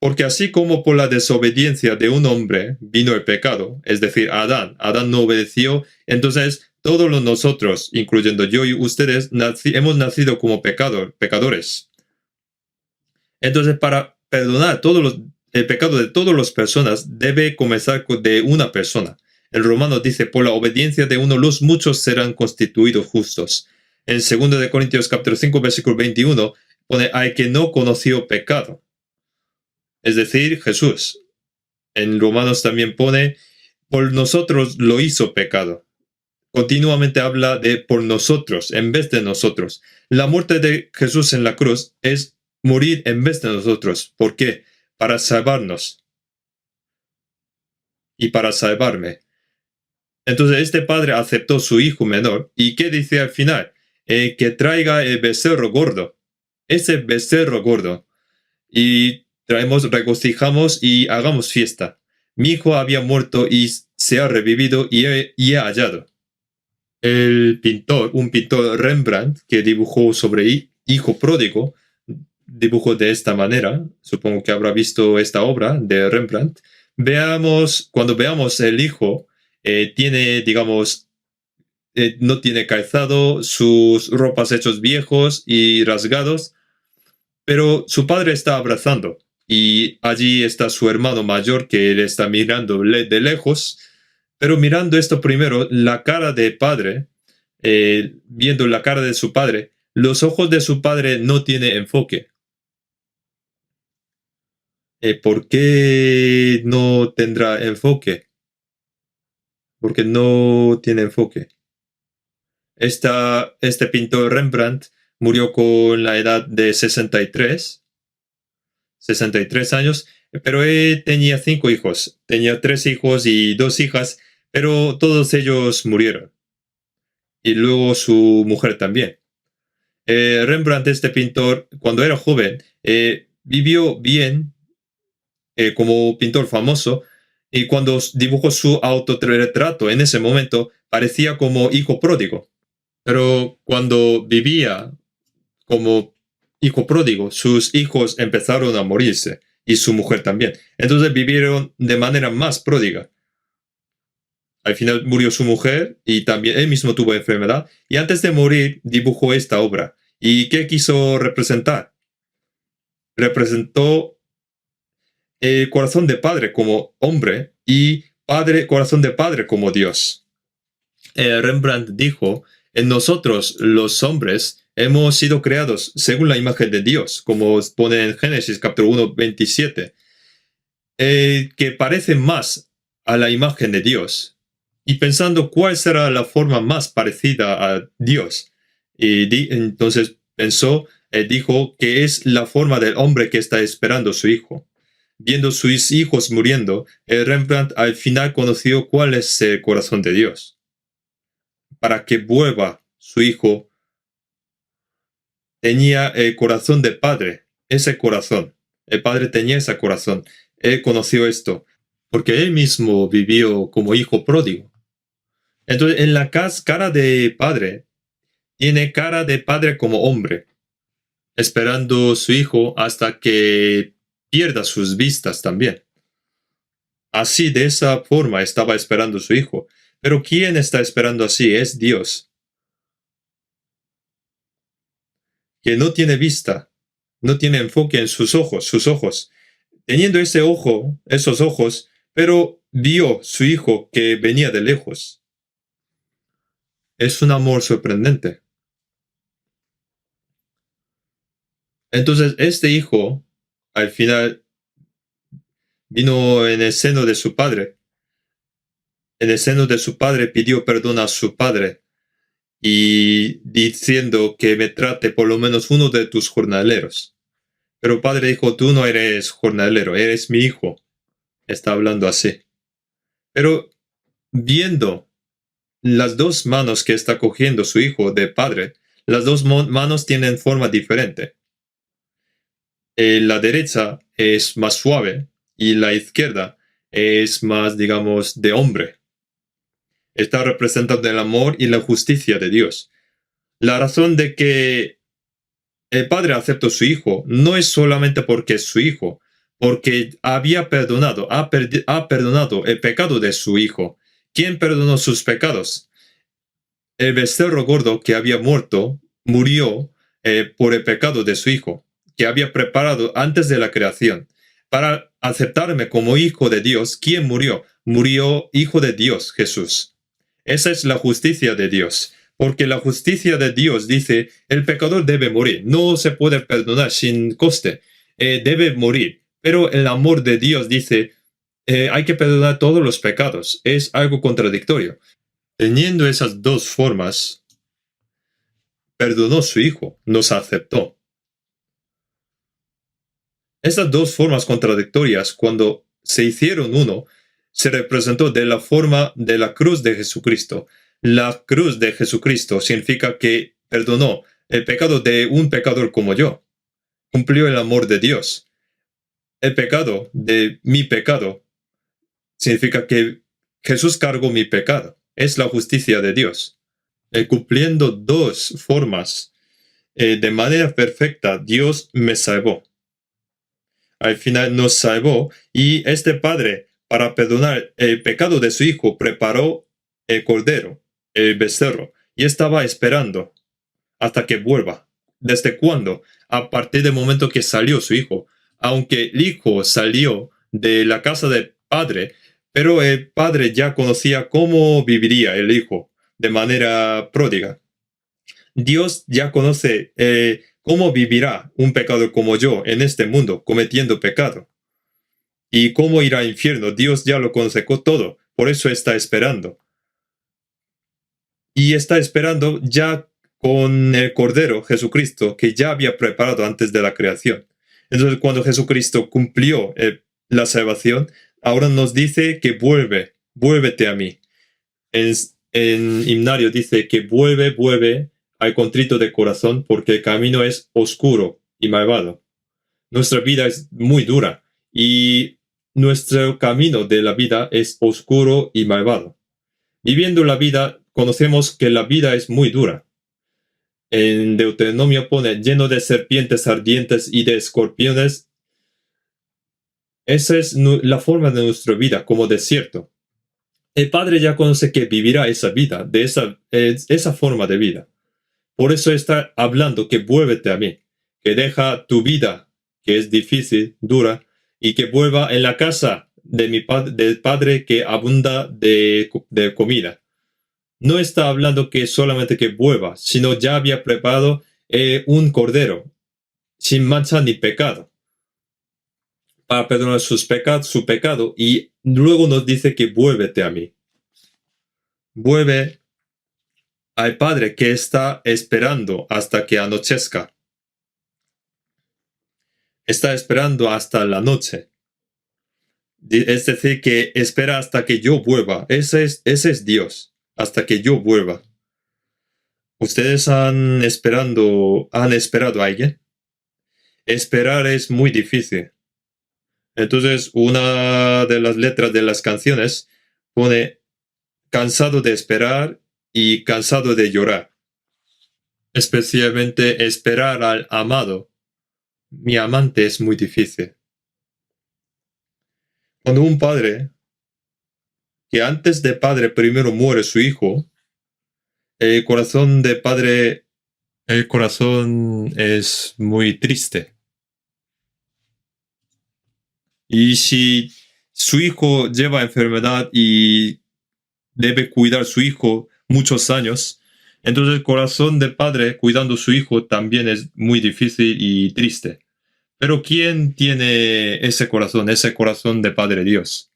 Porque así como por la desobediencia de un hombre vino el pecado, es decir, Adán no obedeció, entonces todos nosotros, incluyendo yo y ustedes, hemos nacido como pecadores. Entonces, para perdonar el pecado de todas las personas, debe comenzar de una persona. El Romano dice, por la obediencia de uno, los muchos serán constituidos justos. En 2 de Corintios capítulo 5, versículo 21, pone, al que no conoció pecado. Es decir, Jesús. En Romanos también pone, por nosotros lo hizo pecado. Continuamente habla de por nosotros, en vez de nosotros. La muerte de Jesús en la cruz es morir en vez de nosotros. ¿Por qué? Para salvarnos. Y para salvarme. Entonces este padre aceptó su hijo menor. ¿Y qué dice al final? Que traiga el becerro gordo. Ese becerro gordo. Y regocijamos y hagamos fiesta. Mi hijo había muerto y se ha revivido y he hallado. Un pintor Rembrandt, que dibujó sobre hijo pródigo, dibujó de esta manera. Supongo que habrá visto esta obra de Rembrandt. Cuando veamos el hijo, tiene, digamos, no tiene calzado, sus ropas hechos viejos y rasgados, pero su padre está abrazando. Y allí está su hermano mayor que él está mirando de lejos. Pero mirando esto primero, la cara del padre, viendo la cara de su padre, los ojos de su padre no tienen enfoque. ¿Por qué no tendrá enfoque? Porque no tiene enfoque. Este pintor Rembrandt murió con la edad de 63 años, pero él tenía 5 hijos. Tenía 3 hijos y 2 hijas, pero todos ellos murieron. Y luego su mujer también. Rembrandt, este pintor, cuando era joven, vivió bien como pintor famoso, y cuando dibujó su autorretrato en ese momento, parecía como hijo pródigo. Pero cuando vivía como hijo pródigo, sus hijos empezaron a morirse, y su mujer también. Entonces vivieron de manera más pródiga. Al final murió su mujer y también él mismo tuvo enfermedad. Y antes de morir dibujó esta obra. ¿Y qué quiso representar? Representó el corazón de padre como hombre y corazón de padre como Dios. Rembrandt dijo, en nosotros los hombres hemos sido creados según la imagen de Dios, como pone en Génesis capítulo 1, 27, que parecen más a la imagen de Dios. Y pensando cuál será la forma más parecida a Dios. Y entonces dijo que es la forma del hombre que está esperando a su hijo. Viendo sus hijos muriendo, Rembrandt al final conoció cuál es el corazón de Dios. Para que vuelva su hijo, tenía el corazón de padre, ese corazón. El padre tenía ese corazón. Él conoció esto, porque él mismo vivió como hijo pródigo. Entonces, en la cara de padre, tiene cara de padre como hombre, esperando su hijo hasta que pierda sus vistas también. Así, de esa forma, estaba esperando su hijo. Pero ¿quién está esperando así? Es Dios, que no tiene vista, no tiene enfoque en sus ojos. Teniendo ese ojo, esos ojos, pero vio su hijo que venía de lejos. Es un amor sorprendente. Entonces, este hijo, al final, vino en el seno de su padre. En el seno de su padre pidió perdón a su padre y diciendo que me trate por lo menos uno de tus jornaleros. Pero el padre dijo, tú no eres jornalero, eres mi hijo. Está hablando así. Pero viendo las dos manos que está cogiendo su hijo de padre, las dos manos tienen forma diferente. La derecha es más suave y la izquierda es más, digamos, de hombre. Está representando el amor y la justicia de Dios. La razón de que el padre aceptó a su hijo no es solamente porque es su hijo, porque había perdonado, ha perdonado el pecado de su hijo. ¿Quién perdonó sus pecados? El becerro gordo que había muerto murió por el pecado de su hijo, que había preparado antes de la creación. Para aceptarme como hijo de Dios, ¿quién murió? Murió hijo de Dios, Jesús. Esa es la justicia de Dios. Porque la justicia de Dios dice, el pecador debe morir, no se puede perdonar sin coste, debe morir. Pero el amor de Dios dice, hay que perdonar todos los pecados. Es algo contradictorio. Teniendo esas dos formas, perdonó a su hijo, nos aceptó. Esas dos formas contradictorias, cuando se hicieron uno, se representó de la forma de la cruz de Jesucristo. La cruz de Jesucristo significa que perdonó el pecado de un pecador como yo. Cumplió el amor de Dios. El pecado de mi pecado significa que Jesús cargó mi pecado. Es la justicia de Dios. Cumpliendo dos formas, de manera perfecta, Dios me salvó. Al final nos salvó y este padre, para perdonar el pecado de su hijo, preparó el cordero, el becerro, y estaba esperando hasta que vuelva. ¿Desde cuándo? A partir del momento que salió su hijo. Aunque el hijo salió de la casa del padre, pero el padre ya conocía cómo viviría el hijo de manera pródiga. Dios ya conoce cómo vivirá un pecador como yo en este mundo cometiendo pecado. Y cómo irá al infierno. Dios ya lo conoce todo. Por eso está esperando. Y está esperando ya con el Cordero Jesucristo que ya había preparado antes de la creación. Entonces cuando Jesucristo cumplió la salvación, ahora nos dice que vuélvete a mí. En himnario dice que vuelve al contrito de corazón porque el camino es oscuro y malvado. Nuestra vida es muy dura y nuestro camino de la vida es oscuro y malvado. Viviendo la vida, conocemos que la vida es muy dura. En Deuteronomio pone lleno de serpientes ardientes y de escorpiones. Esa es la forma de nuestra vida, como desierto. El Padre ya conoce que vivirá esa vida, de esa forma de vida. Por eso está hablando que vuélvete a mí, que deja tu vida, que es difícil, dura, y que vuelva en la casa de del Padre que abunda de comida. No está hablando que solamente que vuelva, sino ya había preparado un cordero, sin mancha ni pecado, para perdonar su pecado, y luego nos dice que vuélvete a mí. Vuelve al Padre que está esperando hasta que anochezca. Está esperando hasta la noche. Es decir, que espera hasta que yo vuelva. Ese es Dios, hasta que yo vuelva. ¿Ustedes han esperado a alguien? Esperar es muy difícil. Entonces, una de las letras de las canciones pone cansado de esperar y cansado de llorar. Especialmente esperar al amado. Mi amante es muy difícil. Cuando un padre, que antes de padre primero muere su hijo, el corazón de padre, el corazón es muy triste. Y si su hijo lleva enfermedad y debe cuidar a su hijo muchos años, entonces el corazón del padre cuidando a su hijo también es muy difícil y triste. Pero ¿quién tiene ese corazón de Padre Dios?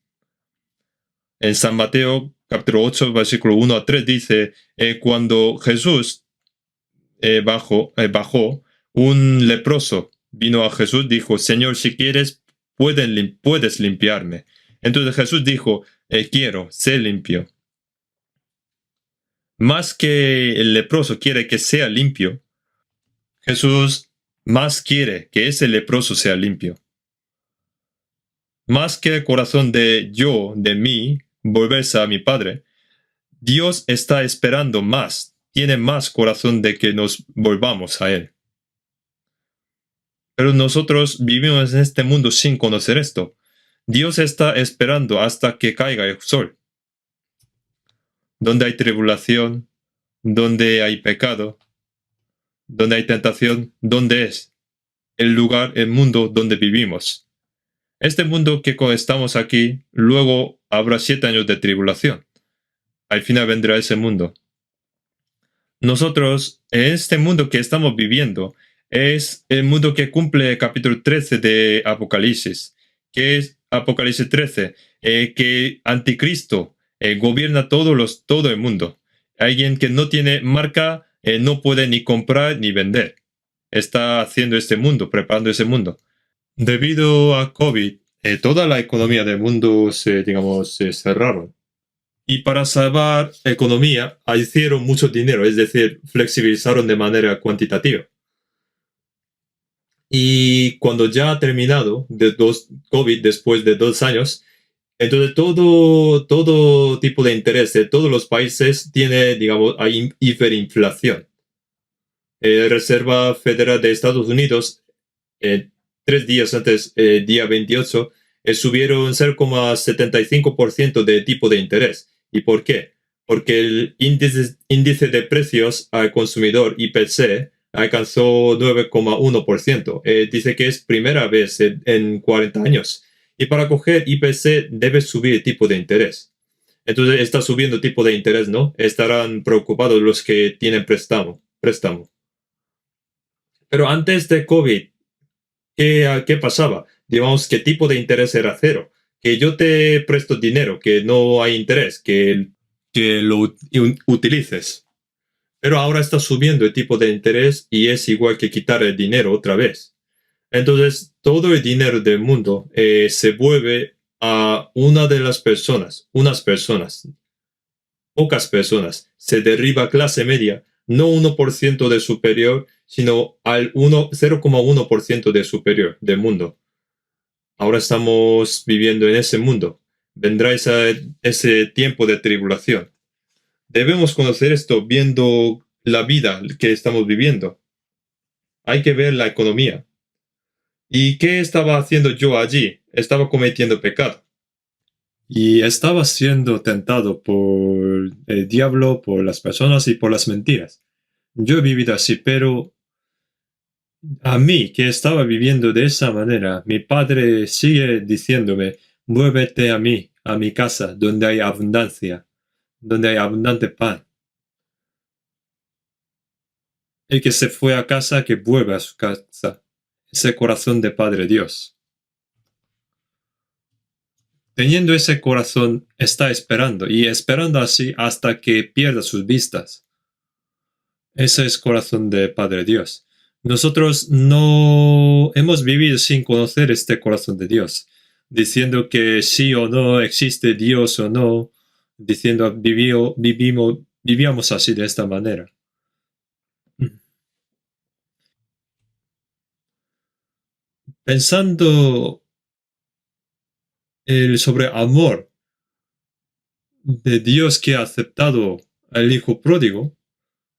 En San Mateo capítulo 8, versículo 1 a 3 dice, cuando Jesús bajó, un leproso vino a Jesús, dijo, Señor, si quieres, puedes limpiarme. Entonces Jesús dijo, quiero, sé limpio. Más que el leproso quiere que sea limpio, Jesús más quiere que ese leproso sea limpio. Más que el corazón de mí, volverse a mi Padre, Dios está esperando más, tiene más corazón de que nos volvamos a Él. Pero nosotros vivimos en este mundo sin conocer esto. Dios está esperando hasta que caiga el sol. Donde hay tribulación, donde hay pecado, donde hay tentación, ¿dónde es? El lugar, el mundo donde vivimos. Este mundo que estamos aquí, luego habrá 7 años de tribulación. Al final vendrá ese mundo. Nosotros, en este mundo que estamos viviendo, es el mundo que cumple el capítulo 13 de Apocalipsis, que es Apocalipsis 13, que Anticristo gobierna todo el mundo. Alguien que no tiene marca no puede ni comprar ni vender. Está haciendo este mundo, preparando ese mundo. Debido a COVID, toda la economía del mundo se cerraron. Y para salvar economía, hicieron mucho dinero, es decir, flexibilizaron de manera cuantitativa. Y cuando ya ha terminado COVID después de 2 años, entonces todo tipo de interés de todos los países tiene, digamos, hay hiperinflación. Reserva Federal de Estados Unidos, 3 días antes, día 28, subieron 0,75% de tipo de interés. ¿Y por qué? Porque el índice de precios al consumidor, IPC, alcanzó 9,1%. Dice que es primera vez en 40 años. Y para coger IPC debe subir el tipo de interés. Entonces está subiendo tipo de interés, ¿no? Estarán preocupados los que tienen préstamo. Pero antes de COVID, ¿qué pasaba? Digamos, ¿qué tipo de interés era cero? Que yo te presto dinero, que no hay interés, que lo utilices. Pero ahora está subiendo el tipo de interés y es igual que quitar el dinero otra vez. Entonces, todo el dinero del mundo se vuelve a unas personas, pocas personas. Se derriba clase media, no 1% de superior, sino al 0,1% de superior del mundo. Ahora estamos viviendo en ese mundo. Vendrá ese tiempo de tribulación. Debemos conocer esto viendo la vida que estamos viviendo. Hay que ver la economía. ¿Y qué estaba haciendo yo allí? Estaba cometiendo pecado. Y estaba siendo tentado por el diablo, por las personas y por las mentiras. Yo he vivido así, pero a mí, que estaba viviendo de esa manera, mi padre sigue diciéndome, muévete a mí, a mi casa, donde hay abundancia, donde hay abundante pan. El que se fue a casa, que vuelva a su casa. Ese corazón de Padre Dios. Teniendo ese corazón, está esperando, y esperando así hasta que pierda sus vistas. Ese es corazón de Padre Dios. Nosotros no hemos vivido sin conocer este corazón de Dios, diciendo que sí o no existe Dios o no, diciendo vivíamos así de esta manera. Pensando sobre amor de Dios que ha aceptado al hijo pródigo,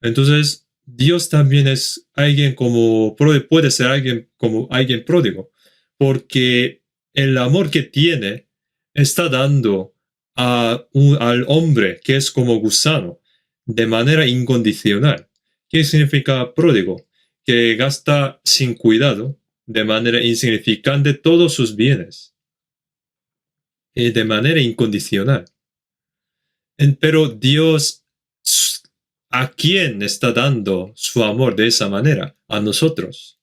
entonces Dios también es alguien como, puede ser alguien como alguien pródigo, porque el amor que tiene está dando al hombre que es como gusano de manera incondicional. ¿Qué significa pródigo? Que gasta sin cuidado, de manera insignificante, todos sus bienes, de manera incondicional. Pero Dios, ¿a quién está dando su amor de esa manera? A nosotros.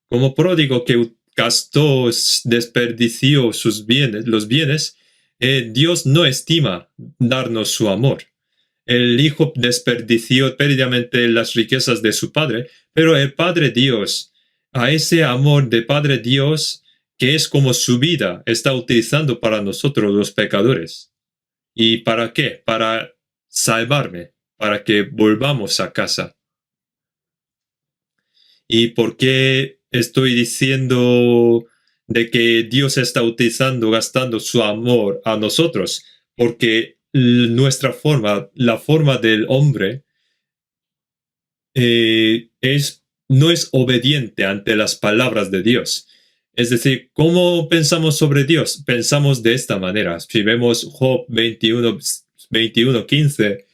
Como pródigo que gastó, desperdició sus bienes, los bienes, Dios no estima darnos su amor. El hijo desperdició perdidamente las riquezas de su padre, pero el Padre Dios, a ese amor de Padre Dios, que es como su vida, está utilizando para nosotros los pecadores. ¿Y para qué? Para salvarme, para que volvamos a casa. ¿Y por qué estoy diciendo de que Dios está utilizando, gastando su amor a nosotros? Porque nuestra forma, la forma del hombre, no es obediente ante las palabras de Dios. Es decir, ¿cómo pensamos sobre Dios? Pensamos de esta manera. Si vemos Job 21:15,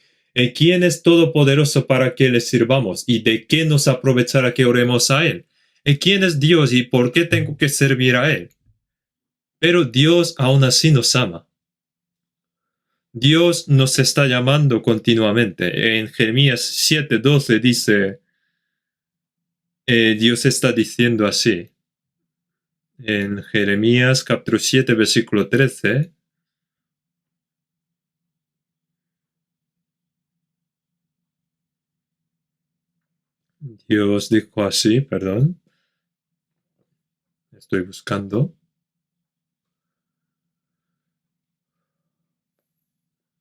¿quién es todopoderoso para que le sirvamos? ¿Y de qué nos aprovechará que oremos a Él? ¿Quién es Dios y por qué tengo que servir a Él? Pero Dios aún así nos ama. Dios nos está llamando continuamente. En Jeremías 7:12 dice, Dios está diciendo así, en Jeremías capítulo 7, versículo 13, Dios dijo así, perdón, estoy buscando.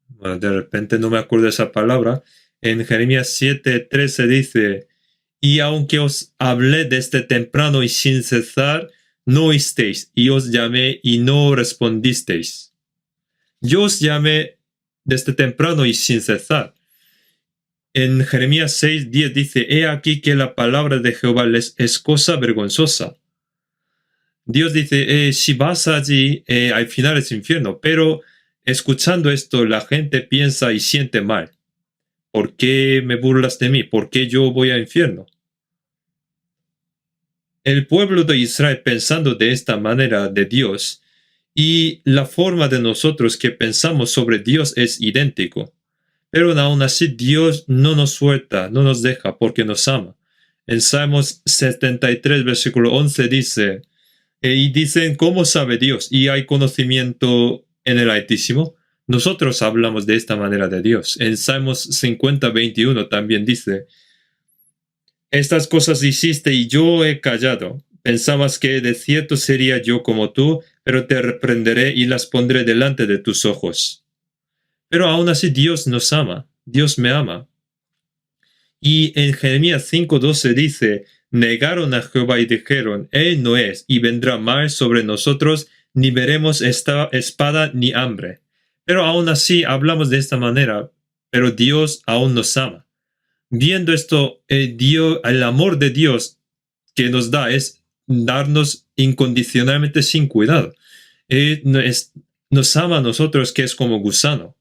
Bueno, de repente no me acuerdo de esa palabra. En Jeremías 7:13 dice, y aunque os hablé desde temprano y sin cesar, no oísteis, y os llamé y no respondisteis. Yo os llamé desde temprano y sin cesar. En Jeremías 6:10 dice, he aquí que la palabra de Jehová les es cosa vergonzosa. Dios dice, si vas allí, al final es infierno, pero escuchando esto la gente piensa y siente mal. ¿Por qué me burlas de mí? ¿Por qué yo voy al infierno? El pueblo de Israel pensando de esta manera de Dios y la forma de nosotros que pensamos sobre Dios es idéntico. Pero aún así Dios no nos suelta, no nos deja porque nos ama. En Salmos 73, versículo 11 dice, y dicen, ¿cómo sabe Dios? ¿Y hay conocimiento en el Altísimo? Nosotros hablamos de esta manera de Dios. En Salmos 50, 21 también dice, estas cosas hiciste y yo he callado. Pensabas que de cierto sería yo como tú, pero te reprenderé y las pondré delante de tus ojos. Pero aún así Dios nos ama, Dios me ama. Y en Jeremías 5:12 dice, negaron a Jehová y dijeron, Él no es, y vendrá mal sobre nosotros, ni veremos esta espada ni hambre. Pero aún así hablamos de esta manera, pero Dios aún nos ama. Viendo esto, el amor de Dios que nos da es darnos incondicionalmente sin cuidado. Nos ama a nosotros que es como gusano.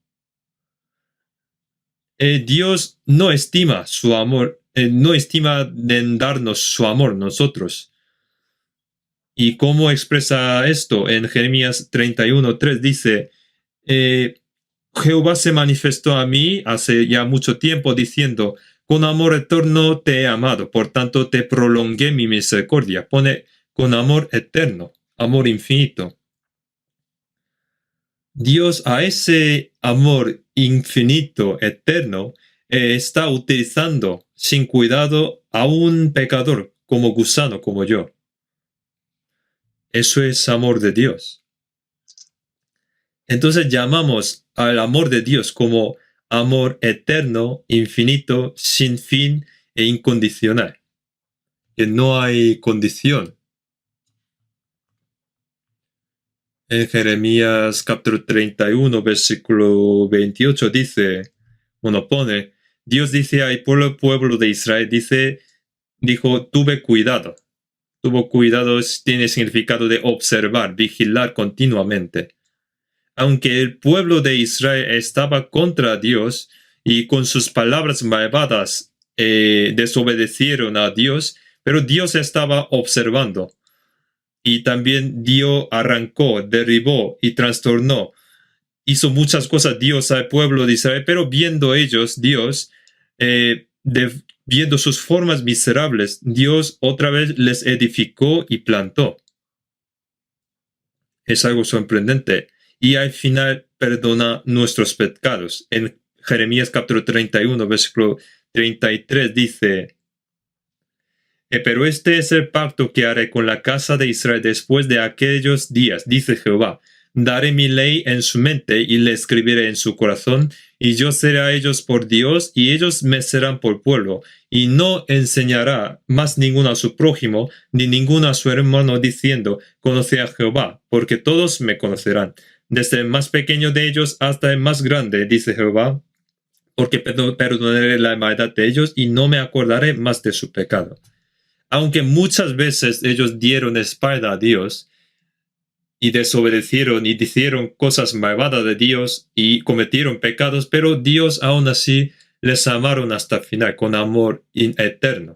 Dios no estima su amor, no estima en darnos su amor nosotros. ¿Y cómo expresa esto? En Jeremías 31:3 dice, Jehová se manifestó a mí hace ya mucho tiempo diciendo, con amor eterno te he amado, por tanto te prolongué mi misericordia. Pone con amor eterno, amor infinito. Dios a ese amor infinito, eterno, está utilizando sin cuidado a un pecador como gusano, como yo. Eso es amor de Dios. Entonces llamamos al amor de Dios como amor eterno, infinito, sin fin e incondicional. Que no hay condición. En Jeremías capítulo 31, versículo 28 dice, pone, Dios dice al pueblo de Israel, dijo, tuve cuidado. Tuvo cuidado tiene significado de observar, vigilar continuamente. Aunque el pueblo de Israel estaba contra Dios y con sus palabras malvadas desobedecieron a Dios, pero Dios estaba observando. Y también Dios arrancó, derribó y trastornó. Hizo muchas cosas Dios al pueblo de Israel, pero viendo ellos, Dios, viendo sus formas miserables, Dios otra vez les edificó y plantó. Es algo sorprendente. Y al final perdona nuestros pecados. En Jeremías capítulo 31, versículo 33 dice, pero este es el pacto que haré con la casa de Israel después de aquellos días, dice Jehová. Daré mi ley en su mente y la escribiré en su corazón, y yo seré a ellos por Dios, y ellos me serán por pueblo, y no enseñará más ninguno a su prójimo, ni ninguno a su hermano, diciendo, conoce a Jehová, porque todos me conocerán, desde el más pequeño de ellos hasta el más grande, dice Jehová, porque perdonaré la maldad de ellos, y no me acordaré más de su pecado. Aunque muchas veces ellos dieron espalda a Dios y desobedecieron y hicieron cosas malvadas de Dios y cometieron pecados, pero Dios aún así les amaron hasta el final con amor eterno.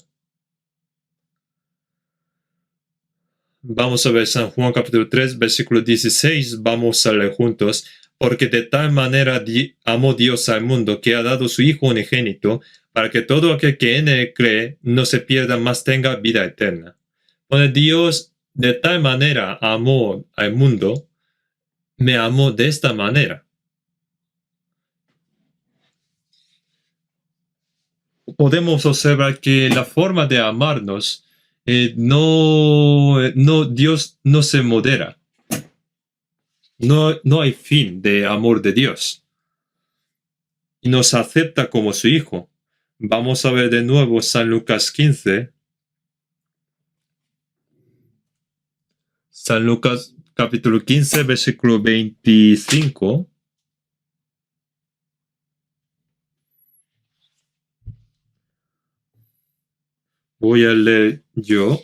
Vamos a ver San Juan capítulo 3, versículo 16, vamos a leer juntos. Porque de tal manera amó Dios al mundo que ha dado su Hijo unigénito, para que todo aquel que en él cree no se pierda, mas tenga vida eterna. Bueno, Dios de tal manera amó al mundo, me amó de esta manera. Podemos observar que la forma de amarnos, Dios no se modera. No hay fin de amor de Dios. Y nos acepta como su Hijo. Vamos a ver de nuevo San Lucas 15. San Lucas capítulo 15, versículo 25. Voy a leer yo.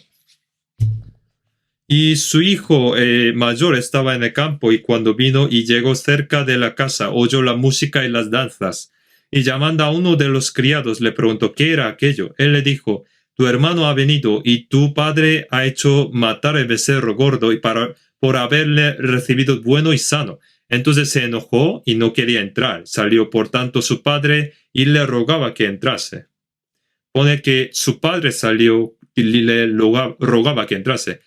Y su hijo mayor estaba en el campo, y cuando vino y llegó cerca de la casa, oyó la música y las danzas. Y llamando a uno de los criados, le preguntó qué era aquello. Él le dijo, tu hermano ha venido, y tu padre ha hecho matar el becerro gordo por haberle recibido bueno y sano. Entonces se enojó y no quería entrar. Salió por tanto su padre y le rogaba que entrase. Pone que su padre salió y le rogaba que entrase.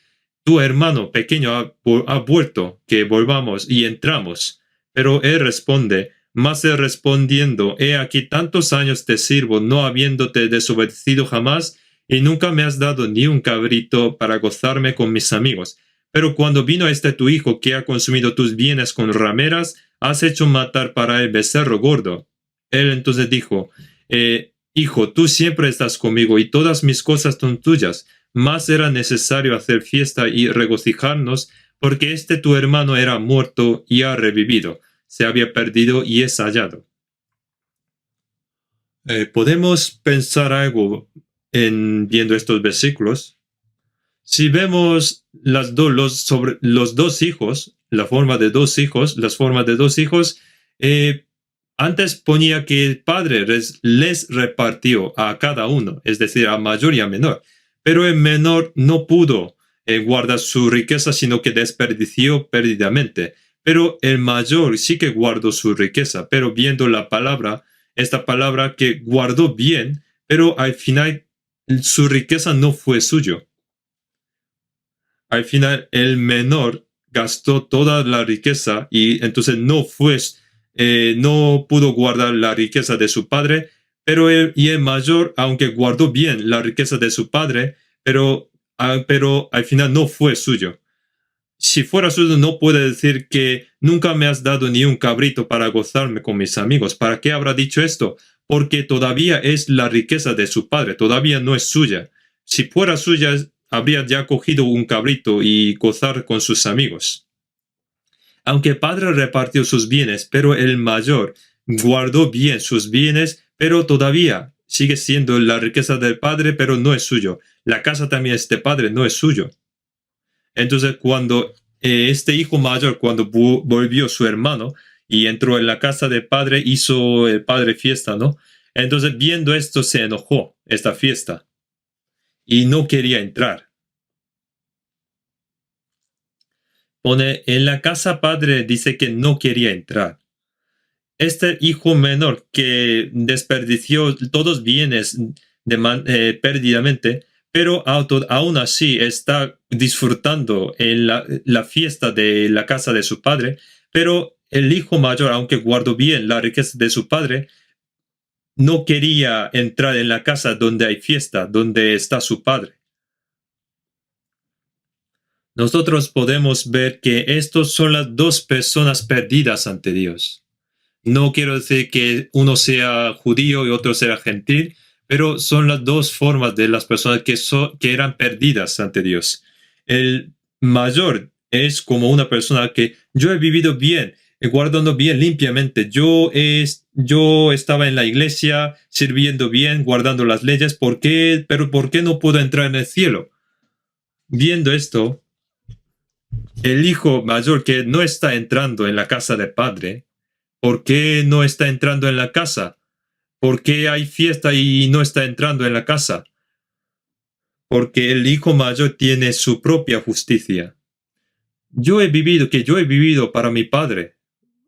Tu hermano pequeño ha vuelto, que volvamos y entramos. Pero él responde, mas él respondiendo, he aquí tantos años te sirvo, no habiéndote desobedecido jamás, y nunca me has dado ni un cabrito para gozarme con mis amigos. Pero cuando vino este tu hijo que ha consumido tus bienes con rameras, has hecho matar para el becerro gordo. Él entonces dijo, hijo, tú siempre estás conmigo y todas mis cosas son tuyas. Más era necesario hacer fiesta y regocijarnos, porque tu hermano era muerto y ha revivido, se había perdido y es hallado. Podemos pensar algo viendo estos versículos. Si vemos sobre los dos hijos, las formas de dos hijos, antes ponía que el padre les repartió a cada uno, es decir, a mayor y a menor. Pero el menor no pudo guardar su riqueza, sino que desperdició perdidamente. Pero el mayor sí que guardó su riqueza, pero viendo esta palabra que guardó bien, pero al final su riqueza no fue suyo. Al final el menor gastó toda la riqueza y entonces no pudo guardar la riqueza de su padre, pero el mayor, aunque guardó bien la riqueza de su padre, pero al final no fue suyo. Si fuera suyo, no puede decir que nunca me has dado ni un cabrito para gozarme con mis amigos. ¿Para qué habrá dicho esto? Porque todavía es la riqueza de su padre, todavía no es suya. Si fuera suya, habría ya cogido un cabrito y gozar con sus amigos. aunque el padre repartió sus bienes, pero el mayor guardó bien sus bienes, pero todavía sigue siendo la riqueza del padre, pero no es suyo. La casa también es de padre, no es suyo. Entonces, cuando este hijo mayor, cuando volvió su hermano y entró en la casa del padre, hizo el padre fiesta, ¿no? Entonces, viendo esto, se enojó, esta fiesta, y no quería entrar. Pone, en la casa padre dice que no quería entrar. Este hijo menor que desperdició todos bienes perdidamente, pero aún así está disfrutando en la fiesta de la casa de su padre, pero el hijo mayor, aunque guardó bien la riqueza de su padre, no quería entrar en la casa donde hay fiesta, donde está su padre. Nosotros podemos ver que estos son las dos personas perdidas ante Dios. No quiero decir que uno sea judío y otro sea gentil, pero son las dos formas de las personas que eran perdidas ante Dios. El mayor es como una persona que yo he vivido bien, guardando bien limpiamente. Yo estaba en la iglesia sirviendo bien, guardando las leyes. Pero ¿por qué no puedo entrar en el cielo? Viendo esto, el hijo mayor que no está entrando en la casa del padre, ¿por qué no está entrando en la casa? ¿Por qué hay fiesta y no está entrando en la casa? Porque el hijo mayor tiene su propia justicia. Yo he vivido para mi padre.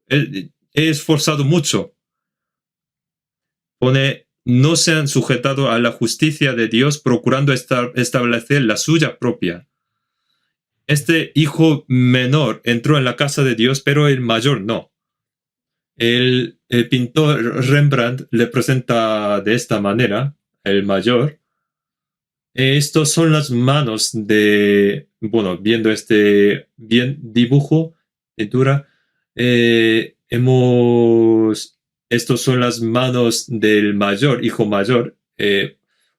He esforzado mucho. Pone, no se han sujetado a la justicia de Dios procurando establecer la suya propia. Este hijo menor entró en la casa de Dios, pero el mayor no. El pintor Rembrandt le presenta de esta manera, el mayor. Estos son las manos viendo este dibujo, pintura, estos son las manos del mayor, hijo mayor.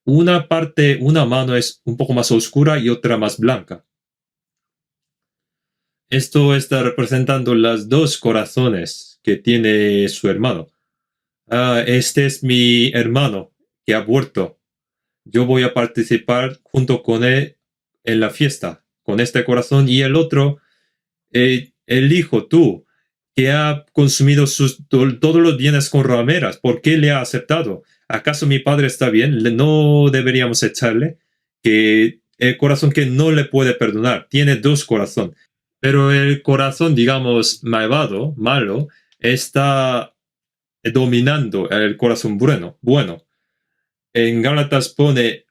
Una mano es un poco más oscura y otra más blanca. Esto está representando los dos corazones que tiene su hermano. Este es mi hermano que ha muerto. Yo voy a participar junto con él en la fiesta, con este corazón. Y el otro, el hijo, tú, que ha consumido todos los bienes con rameras, ¿por qué le ha aceptado? ¿Acaso mi padre está bien? ¿No deberíamos echarle? Que el corazón que no le puede perdonar, tiene dos corazones. Pero el corazón, digamos, malvado, malo, está dominando el corazón bueno. En Gálatas pone,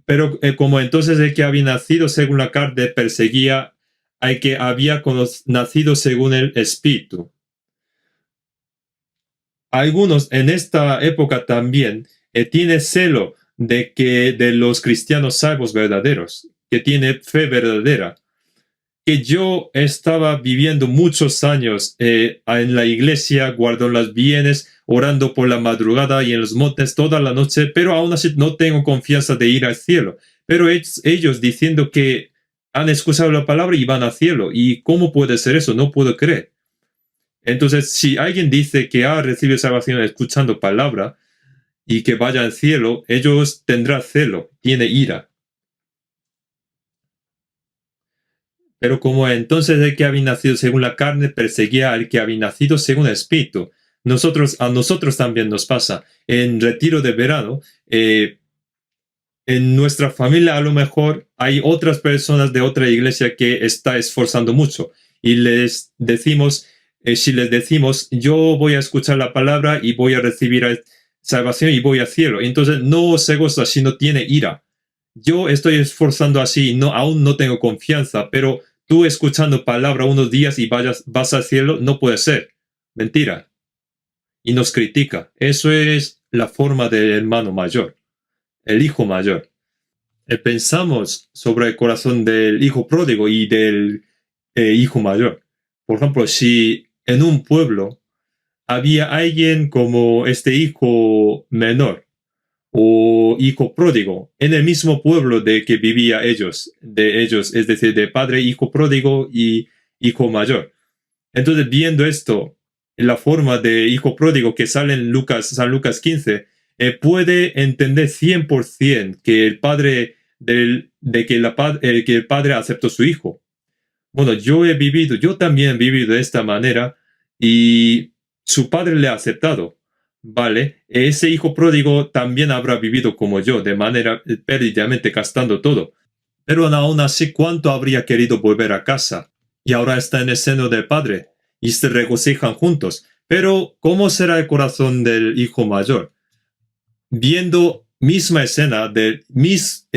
pero como entonces el que había nacido según la carne perseguía al que había nacido según el Espíritu. Algunos en esta época también tiene celo de los cristianos salvos verdaderos, que tiene fe verdadera. Que yo estaba viviendo muchos años en la iglesia, guardando los bienes, orando por la madrugada y en los montes toda la noche, pero aún así no tengo confianza de ir al cielo. Pero ellos diciendo que han escuchado la palabra y van al cielo. ¿Y cómo puede ser eso? No puedo creer. Entonces, si alguien dice que ha recibido salvación escuchando palabra y que vaya al cielo, ellos tendrán celo, tiene ira. Pero como entonces el que había nacido según la carne perseguía al que había nacido según el Espíritu, a nosotros también nos pasa. En retiro de verano, en nuestra familia a lo mejor hay otras personas de otra iglesia que está esforzando mucho y les decimos, si les decimos, yo voy a escuchar la palabra y voy a recibir salvación y voy al cielo, entonces no se goza, sino tiene ira. Yo estoy esforzando así, aún no tengo confianza, pero tú escuchando palabra unos días y vas al cielo, no puede ser. Mentira. Y nos critica. Eso es la forma del hermano mayor, el hijo mayor. Pensamos sobre el corazón del hijo pródigo y del hijo mayor. Por ejemplo, si en un pueblo había alguien como este hijo menor, o hijo pródigo, en el mismo pueblo de que vivía de ellos, es decir, de padre, hijo pródigo y hijo mayor. Entonces, viendo esto, la forma de hijo pródigo que sale en San Lucas 15, puede entender 100% que el padre que el padre aceptó su hijo. Bueno, yo también he vivido de esta manera y su padre le ha aceptado, ¿vale? Ese hijo pródigo también habrá vivido como yo, de manera perdidamente gastando todo. Pero aún así, ¿cuánto habría querido volver a casa? Y ahora está en el seno del padre y se regocijan juntos. Pero, ¿cómo será el corazón del hijo mayor? Viendo misma escena de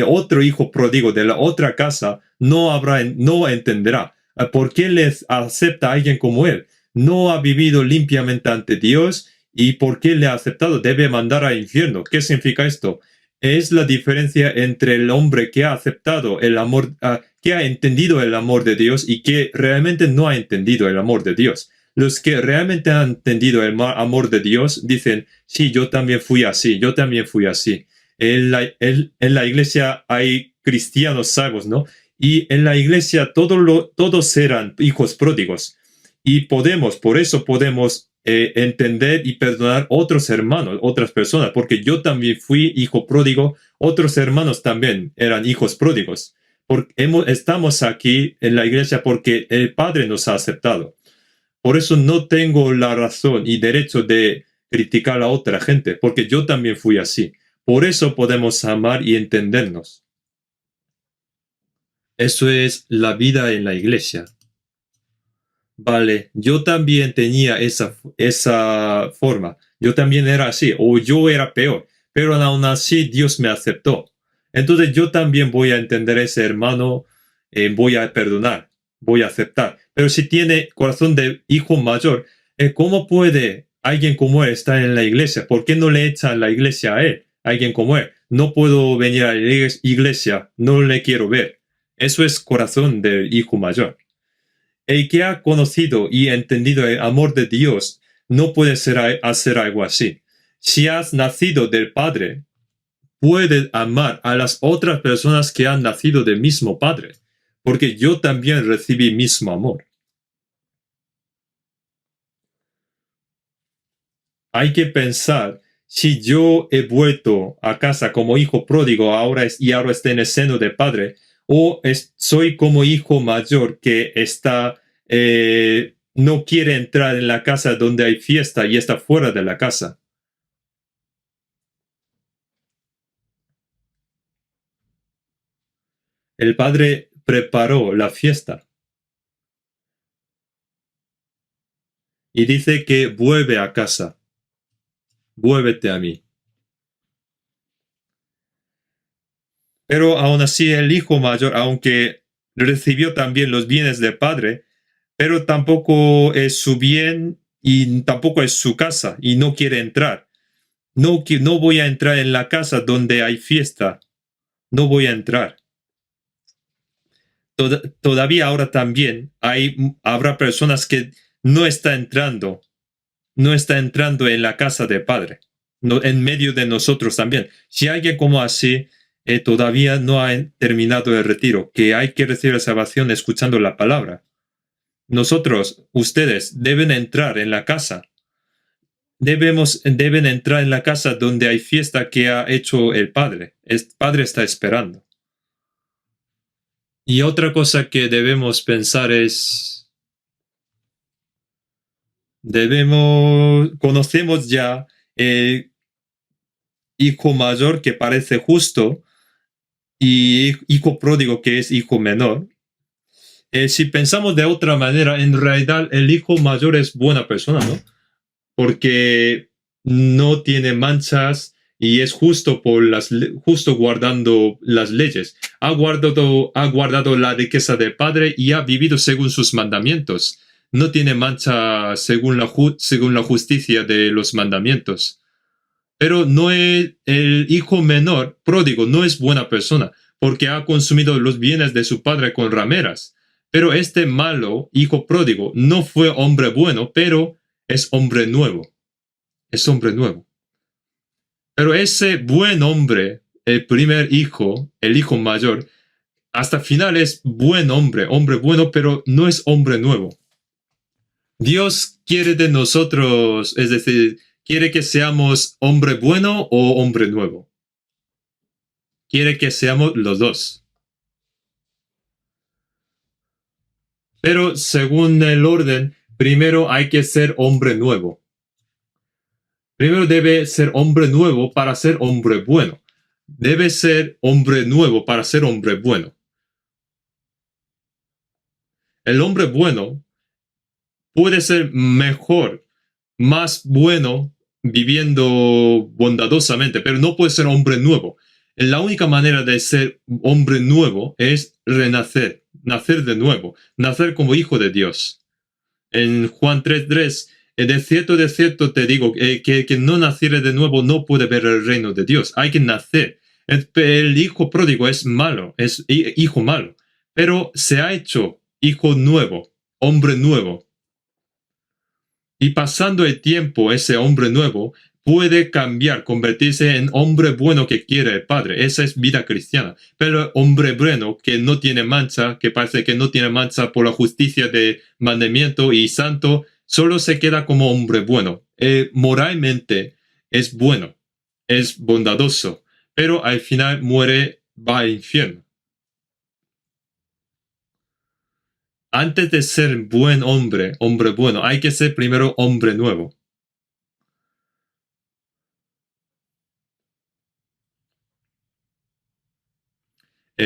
otro hijo pródigo de la otra casa, no entenderá por qué les acepta a alguien como él. No ha vivido limpiamente ante Dios y por qué le ha aceptado debe mandar al infierno. ¿Qué significa esto? Es la diferencia entre el hombre que ha aceptado el amor, que ha entendido el amor de Dios y que realmente no ha entendido el amor de Dios. Los que realmente han entendido el amor de Dios dicen, sí, yo también fui así, yo también fui así. En la iglesia hay cristianos salvos, ¿no? Y en la iglesia todos eran hijos pródigos. Y por eso podemos entender y perdonar otros hermanos, otras personas, porque yo también fui hijo pródigo, otros hermanos también eran hijos pródigos. Estamos aquí en la iglesia porque el Padre nos ha aceptado. Por eso no tengo la razón y derecho de criticar a otra gente, porque yo también fui así. Por eso podemos amar y entendernos. Eso es la vida en la iglesia. Vale, yo también tenía esa forma. Yo también era así, o yo era peor, pero aún así Dios me aceptó. Entonces yo también voy a entender a ese hermano, voy a perdonar, voy a aceptar. Pero si tiene corazón de hijo mayor, ¿cómo puede alguien como él estar en la iglesia? ¿Por qué no le echan la iglesia a él? Alguien como él. No puedo venir a la iglesia, no le quiero ver. Eso es corazón del hijo mayor. El que ha conocido y entendido el amor de Dios no puede hacer algo así. Si has nacido del Padre, puedes amar a las otras personas que han nacido del mismo Padre, porque yo también recibí mismo amor. Hay que pensar, si yo he vuelto a casa como hijo pródigo ahora estoy en el seno del Padre, o soy como hijo mayor que no quiere entrar en la casa donde hay fiesta y está fuera de la casa. El padre preparó la fiesta y dice que vuelve a casa, vuélvete a mí. Pero aún así el hijo mayor, aunque recibió también los bienes del padre, pero tampoco es su bien y tampoco es su casa y no quiere entrar. No voy a entrar en la casa donde hay fiesta. No voy a entrar. Todavía ahora también habrá personas que no está entrando en la casa del Padre, no, en medio de nosotros también. Si alguien como así todavía no ha terminado el retiro, que hay que recibir salvación escuchando la palabra. Ustedes deben entrar en la casa. Deben entrar en la casa donde hay fiesta que ha hecho el Padre. El Padre está esperando. Y otra cosa que debemos pensar es, conocemos ya el hijo mayor que parece justo y hijo pródigo que es hijo menor. Si pensamos de otra manera, en realidad el hijo mayor es buena persona, ¿no? Porque no tiene manchas y es justo justo guardando las leyes. Ha guardado la riqueza del Padre y ha vivido según sus mandamientos. No tiene mancha según la justicia de los mandamientos. Pero el hijo menor, pródigo, no es buena persona, porque ha consumido los bienes de su padre con rameras. Pero este malo hijo pródigo no fue hombre bueno, pero es hombre nuevo. Es hombre nuevo. Pero ese buen hombre, el primer hijo, el hijo mayor, hasta final es buen hombre bueno, pero no es hombre nuevo. Dios quiere de nosotros, es decir, quiere que seamos hombre bueno o hombre nuevo. Quiere que seamos los dos. Pero según el orden, primero hay que ser hombre nuevo. Primero debe ser hombre nuevo para ser hombre bueno. Debe ser hombre nuevo para ser hombre bueno. El hombre bueno puede ser mejor, más bueno, viviendo bondadosamente, pero no puede ser hombre nuevo. La única manera de ser hombre nuevo es renacer, nacer de nuevo, nacer como hijo de Dios. En Juan 3:3, de cierto te digo, que no naciere de nuevo no puede ver el reino de Dios. Hay que nacer. El hijo pródigo es malo, es hijo malo, pero se ha hecho hijo nuevo, hombre nuevo. Y pasando el tiempo, ese hombre nuevo puede cambiar, convertirse en hombre bueno que quiere el Padre. Esa es vida cristiana. Pero el hombre bueno que no tiene mancha, que parece que no tiene mancha por la justicia de mandamiento y santo, solo se queda como hombre bueno. Moralmente es bueno, es bondadoso, pero al final muere, va al infierno. Antes de ser buen hombre, hombre bueno, hay que ser primero hombre nuevo.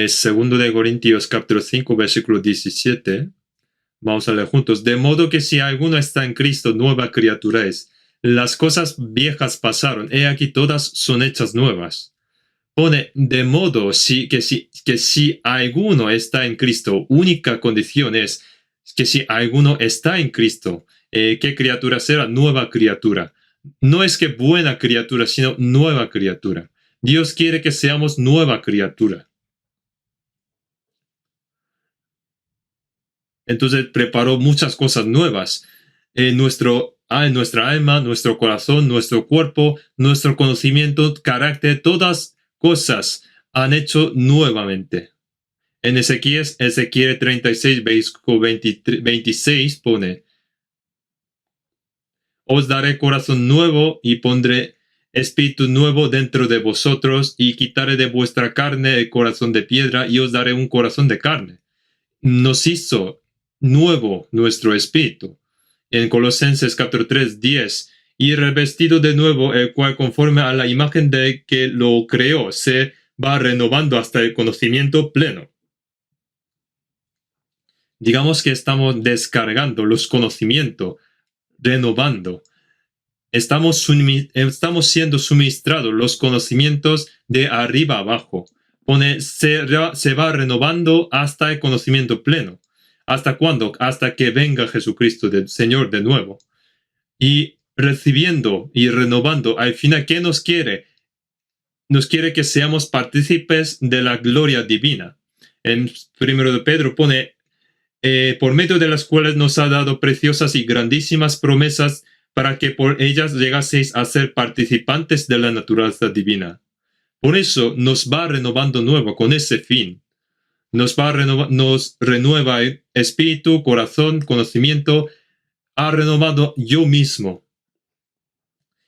Segundo de Corintios capítulo 5, versículo 17. Vamos a leer juntos. De modo que si alguno está en Cristo, nueva criatura es. Las cosas viejas pasaron, he aquí todas son hechas nuevas. Pone, de modo que si alguno está en Cristo, única condición es que si alguno está en Cristo, ¿qué criatura será? Nueva criatura. No es que buena criatura, sino nueva criatura. Dios quiere que seamos nueva criatura. Entonces preparó muchas cosas nuevas. Nuestra alma, nuestro corazón, nuestro cuerpo, nuestro conocimiento, carácter, todas cosas han hecho nuevamente. En Ezequiel 36, versículo 26 pone, os daré corazón nuevo y pondré espíritu nuevo dentro de vosotros y quitaré de vuestra carne el corazón de piedra y os daré un corazón de carne. Nos hizo nuevo nuestro espíritu. En Colosenses capítulo 3, 10, y revestido de nuevo, el cual conforme a la imagen de que lo creó, se va renovando hasta el conocimiento pleno. Digamos que estamos descargando los conocimientos, renovando. Estamos siendo suministrados los conocimientos de arriba abajo. Se va renovando hasta el conocimiento pleno. ¿Hasta cuándo? Hasta que venga Jesucristo, del Señor, de nuevo. Y recibiendo y renovando, al final, ¿qué nos quiere? Nos quiere que seamos partícipes de la gloria divina. En 1 de Pedro pone, por medio de las cuales nos ha dado preciosas y grandísimas promesas para que por ellas llegaseis a ser participantes de la naturaleza divina. Por eso nos va renovando nuevo, con ese fin. Nos renueva el espíritu, corazón, conocimiento. Ha renovado yo mismo.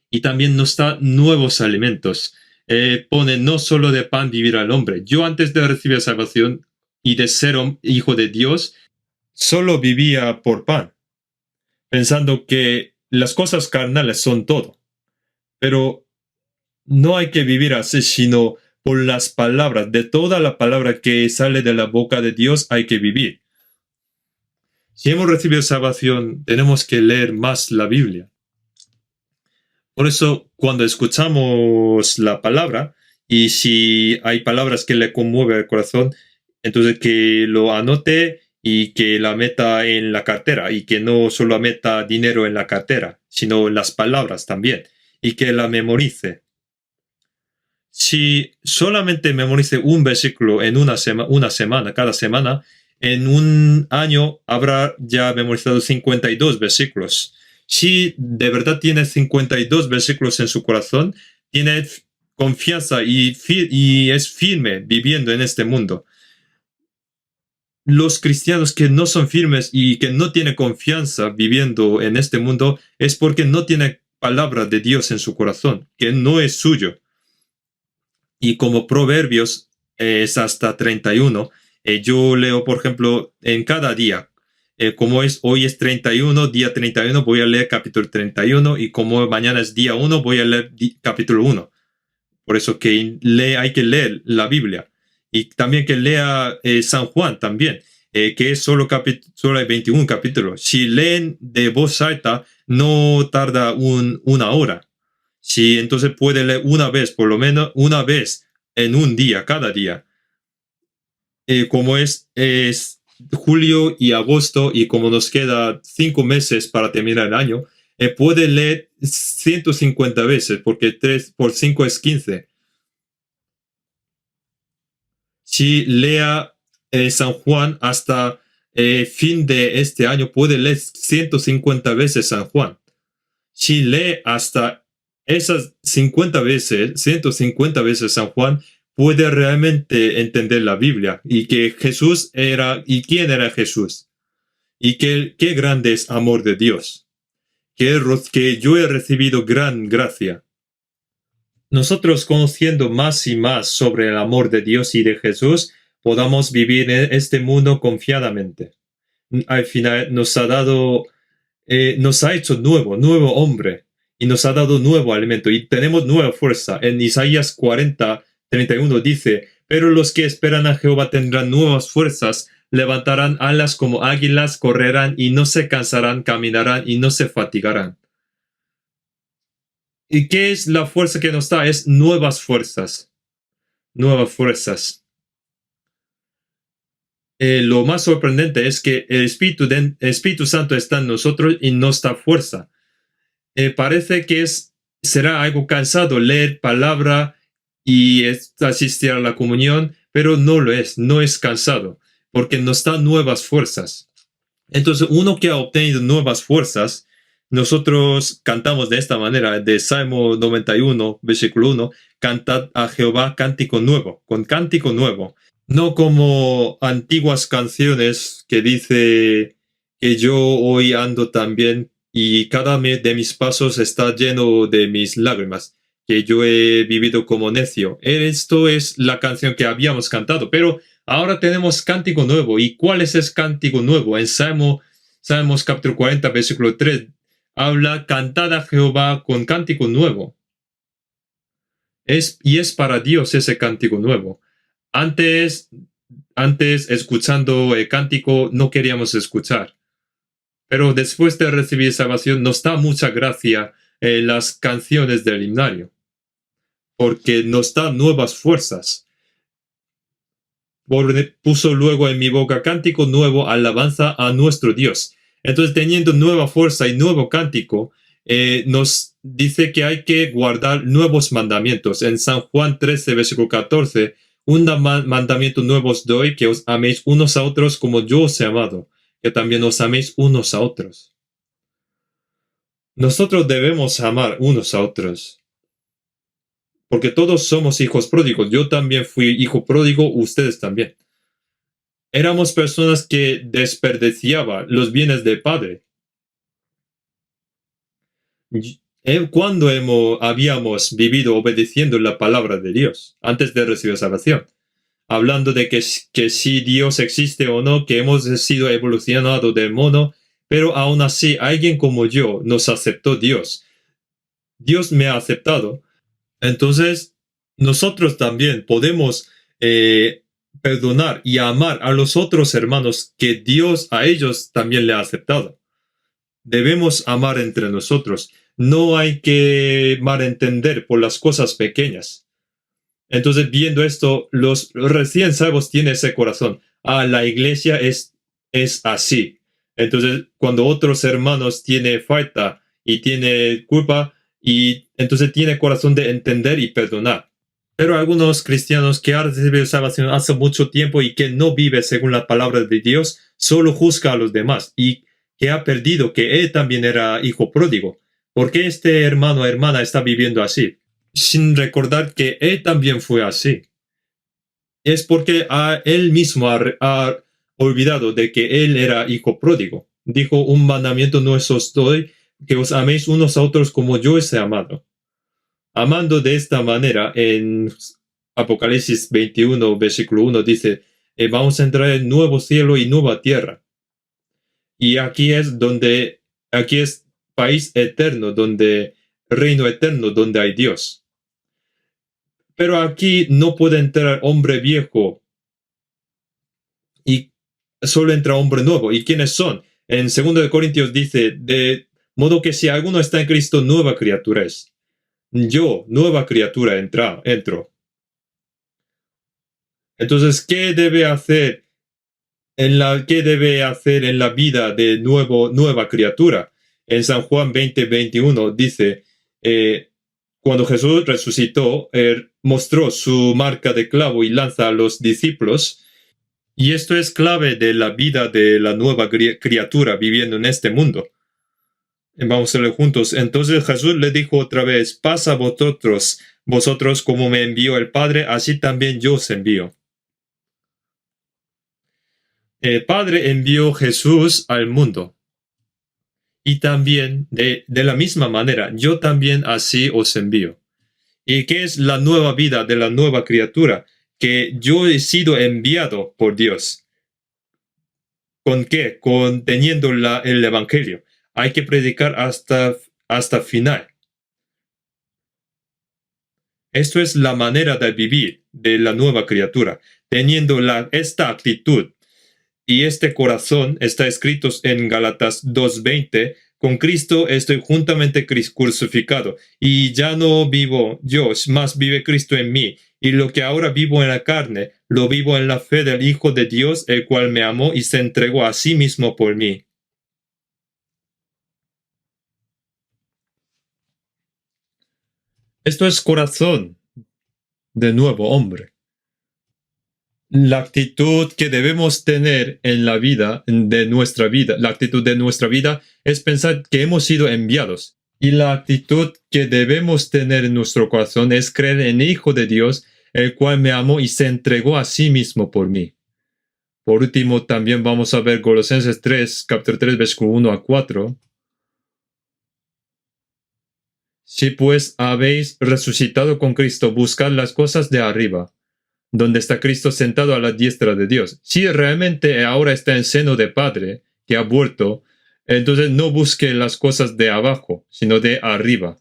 Y también nos da nuevos alimentos. Pone, no solo de pan vivirá el hombre. Yo antes de recibir salvación y de ser hijo de Dios, solo vivía por pan, pensando que las cosas carnales son todo. Pero no hay que vivir así, sino por las palabras. De toda la palabra que sale de la boca de Dios hay que vivir. Si hemos recibido salvación, tenemos que leer más la Biblia. Por eso, cuando escuchamos la palabra, y si hay palabras que le conmueven el corazón, entonces que lo anote y que la meta en la cartera, y que no solo meta dinero en la cartera, sino las palabras también, y que la memorice. Si solamente memorice un versículo en una semana, cada semana, en un año habrá ya memorizado 52 versículos. Si de verdad tiene 52 versículos en su corazón, tiene confianza y es firme viviendo en este mundo. los cristianos que no son firmes y que no tienen confianza viviendo en este mundo es porque no tienen palabra de Dios en su corazón, que no es suyo. Y como Proverbios es hasta 31, yo leo, por ejemplo, en cada día. Como hoy es 31, día 31, voy a leer capítulo 31, y como mañana es día 1, voy a leer capítulo 1. Por eso que hay que leer la Biblia. Y también que lea San Juan también, que es solo hay 21 capítulos. Si leen de voz alta, no tarda una hora. Si entonces puede leer una vez, por lo menos una vez en un día, cada día. Como es julio y agosto, y como nos queda 5 meses para terminar el año, puede leer 150 veces, porque 3 por 5 es 15. Si lea San Juan hasta fin de este año, puede leer 150 veces San Juan. Si lee hasta esas 50 veces, 150 veces San Juan, puede realmente entender la Biblia y que Jesús era, y quién era Jesús, y qué grande es amor de Dios, que yo he recibido gran gracia. Nosotros, conociendo más y más sobre el amor de Dios y de Jesús, podamos vivir en este mundo confiadamente. Al final nos ha hecho nuevo hombre, y nos ha dado nuevo alimento, y tenemos nueva fuerza. En Isaías 40:31 dice: pero los que esperan a Jehová tendrán nuevas fuerzas, levantarán alas como águilas, correrán y no se cansarán, caminarán y no se fatigarán. ¿Y qué es la fuerza que nos da? Es nuevas fuerzas. Nuevas fuerzas. Lo más sorprendente es que el Espíritu Santo está en nosotros y nos da fuerza. Parece que será algo cansado leer palabra y asistir a la comunión, pero no es cansado, porque nos da nuevas fuerzas. Entonces, uno que ha obtenido nuevas fuerzas, nosotros cantamos de esta manera, de Salmo 91, versículo 1, cantad a Jehová cántico nuevo, con cántico nuevo. No como antiguas canciones que dice que yo hoy ando también y cada de mis pasos está lleno de mis lágrimas, que yo he vivido como necio. Esto es la canción que habíamos cantado, pero ahora tenemos cántico nuevo. ¿Y cuál es ese cántico nuevo? En Salmos capítulo 40, versículo 3, habla: cantad a Jehová con cántico nuevo. Y es para Dios ese cántico nuevo. Antes escuchando el cántico no queríamos escuchar. Pero después de recibir salvación nos da mucha gracia las canciones del himnario, porque nos da nuevas fuerzas. Puso luego en mi boca cántico nuevo, alabanza a nuestro Dios. Entonces, teniendo nueva fuerza y nuevo cántico, nos dice que hay que guardar nuevos mandamientos. En San Juan 13, versículo 14, un mandamiento nuevo os doy, que os améis unos a otros como yo os he amado, que también os améis unos a otros. Nosotros debemos amar unos a otros, porque todos somos hijos pródigos. Yo también fui hijo pródigo, ustedes también. Éramos personas que desperdiciaban los bienes del Padre. ¿Cuándo habíamos vivido obedeciendo la palabra de Dios antes de recibir salvación? Hablando de que si Dios existe o no, que hemos sido evolucionados del mono, pero aún así alguien como yo nos aceptó Dios. Dios me ha aceptado. Entonces, nosotros también podemos perdonar y amar a los otros hermanos que Dios a ellos también le ha aceptado. Debemos amar entre nosotros. No hay que malentender por las cosas pequeñas. Entonces, viendo esto, los recién salvos tienen ese corazón. La iglesia es así. Entonces, cuando otros hermanos tienen falta y tienen culpa, y entonces tiene corazón de entender y perdonar. Pero algunos cristianos que han recibido salvación hace mucho tiempo y que no vive según la palabra de Dios, solo juzga a los demás y que ha perdido que él también era hijo pródigo. ¿Por qué este hermano o hermana está viviendo así? Sin recordar que él también fue así. Es porque él mismo ha olvidado de que él era hijo pródigo. Dijo, un mandamiento no os doy, que os améis unos a otros como yo os he amado. Amando de esta manera, en Apocalipsis 21, versículo 1, dice, vamos a entrar en nuevo cielo y nueva tierra. Y aquí es país eterno, reino eterno, donde hay Dios. Pero aquí no puede entrar hombre viejo y solo entra hombre nuevo. ¿Y quiénes son? En 2 Corintios dice, de modo que si alguno está en Cristo, nueva criatura es. Yo, nueva criatura, entro. Entonces, ¿qué debe hacer en la vida de nueva criatura? En San Juan 20:21 dice, cuando Jesús resucitó, mostró su marca de clavo y lanza a los discípulos. Y esto es clave de la vida de la nueva criatura viviendo en este mundo. Vamos a leer juntos. Entonces Jesús le dijo otra vez, pasa vosotros como me envió el Padre, así también yo os envío. El Padre envió Jesús al mundo. Y también, de la misma manera, yo también así os envío. ¿Y qué es la nueva vida de la nueva criatura? Que yo he sido enviado por Dios. ¿Con qué? Teniendo el Evangelio. Hay que predicar hasta final. Esto es la manera de vivir de la nueva criatura, teniendo esta actitud y este corazón. Está escrito en Gálatas 2:20, con Cristo estoy juntamente crucificado, y ya no vivo yo, más vive Cristo en mí, y lo que ahora vivo en la carne, lo vivo en la fe del Hijo de Dios, el cual me amó y se entregó a sí mismo por mí. Esto es corazón de nuevo hombre. La actitud que debemos tener en la vida, la actitud de nuestra vida es pensar que hemos sido enviados. Y la actitud que debemos tener en nuestro corazón es creer en el Hijo de Dios, el cual me amó y se entregó a sí mismo por mí. Por último, también vamos a ver Colosenses 3, capítulo 3, versículo 1 a 4. Si pues habéis resucitado con Cristo, buscad las cosas de arriba, donde está Cristo sentado a la diestra de Dios. Si realmente ahora está en seno de Padre, que ha vuelto, entonces no busque las cosas de abajo, sino de arriba.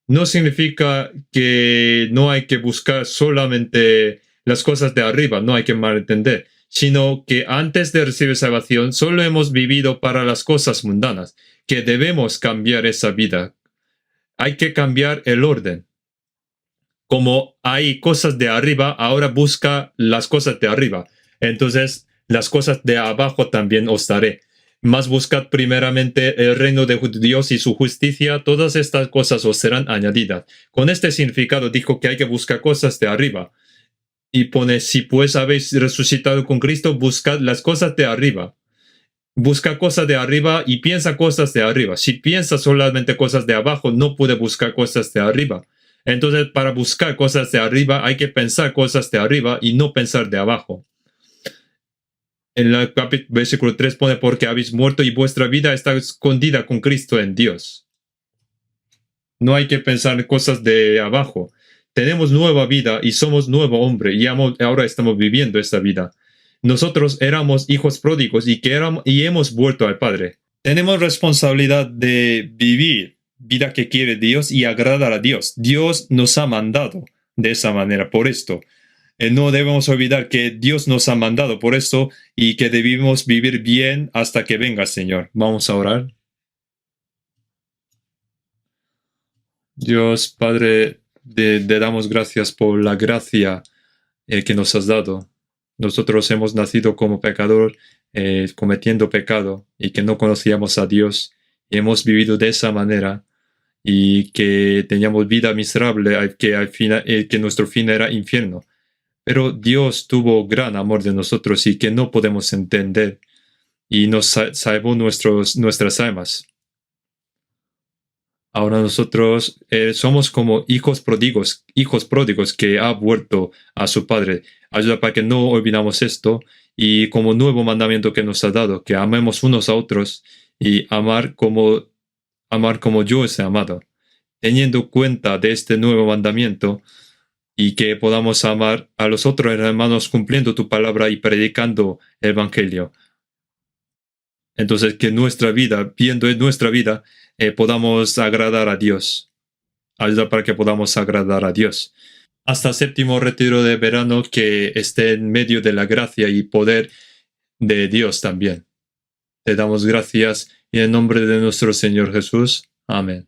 No significa que no hay que buscar solamente las cosas de arriba, no hay que malentender, sino que antes de recibir salvación solo hemos vivido para las cosas mundanas, que debemos cambiar esa vida. Hay que cambiar el orden. Como hay cosas de arriba, ahora busca las cosas de arriba. Entonces, las cosas de abajo también os daré. Mas buscad primeramente el reino de Dios y su justicia, todas estas cosas os serán añadidas. Con este significado dijo que hay que buscar cosas de arriba. Y pone, si pues habéis resucitado con Cristo, buscad las cosas de arriba. Busca cosas de arriba y piensa cosas de arriba. Si piensa solamente cosas de abajo, no puede buscar cosas de arriba. Entonces, para buscar cosas de arriba, hay que pensar cosas de arriba y no pensar de abajo. En el versículo 3 pone, porque habéis muerto y vuestra vida está escondida con Cristo en Dios. No hay que pensar cosas de abajo. Tenemos nueva vida y somos nuevo hombre y ahora estamos viviendo esta vida. Nosotros éramos hijos pródigos y hemos vuelto al Padre. Tenemos responsabilidad de vivir vida que quiere Dios y agradar a Dios. Dios nos ha mandado de esa manera, por esto. No debemos olvidar que Dios nos ha mandado por esto y que debemos vivir bien hasta que venga el Señor. Vamos a orar. Dios, Padre, te damos gracias por la gracia que nos has dado. Nosotros hemos nacido como pecador, cometiendo pecado, y que no conocíamos a Dios, y hemos vivido de esa manera, y que teníamos vida miserable, que nuestro fin era infierno. Pero Dios tuvo gran amor de nosotros y que no podemos entender, y nos salvó nuestras almas. Ahora nosotros somos como hijos pródigos que ha vuelto a su padre. Ayuda para que no olvidamos esto y como nuevo mandamiento que nos ha dado, que amemos unos a otros y amar como yo os he amado. Teniendo cuenta de este nuevo mandamiento y que podamos amar a los otros hermanos cumpliendo tu palabra y predicando el Evangelio. Entonces, que nuestra vida, viendo en nuestra vida, podamos agradar a Dios. Ayuda para que podamos agradar a Dios. Hasta séptimo retiro de verano que esté en medio de la gracia y poder de Dios también. Te damos gracias y en nombre de nuestro Señor Jesús. Amén.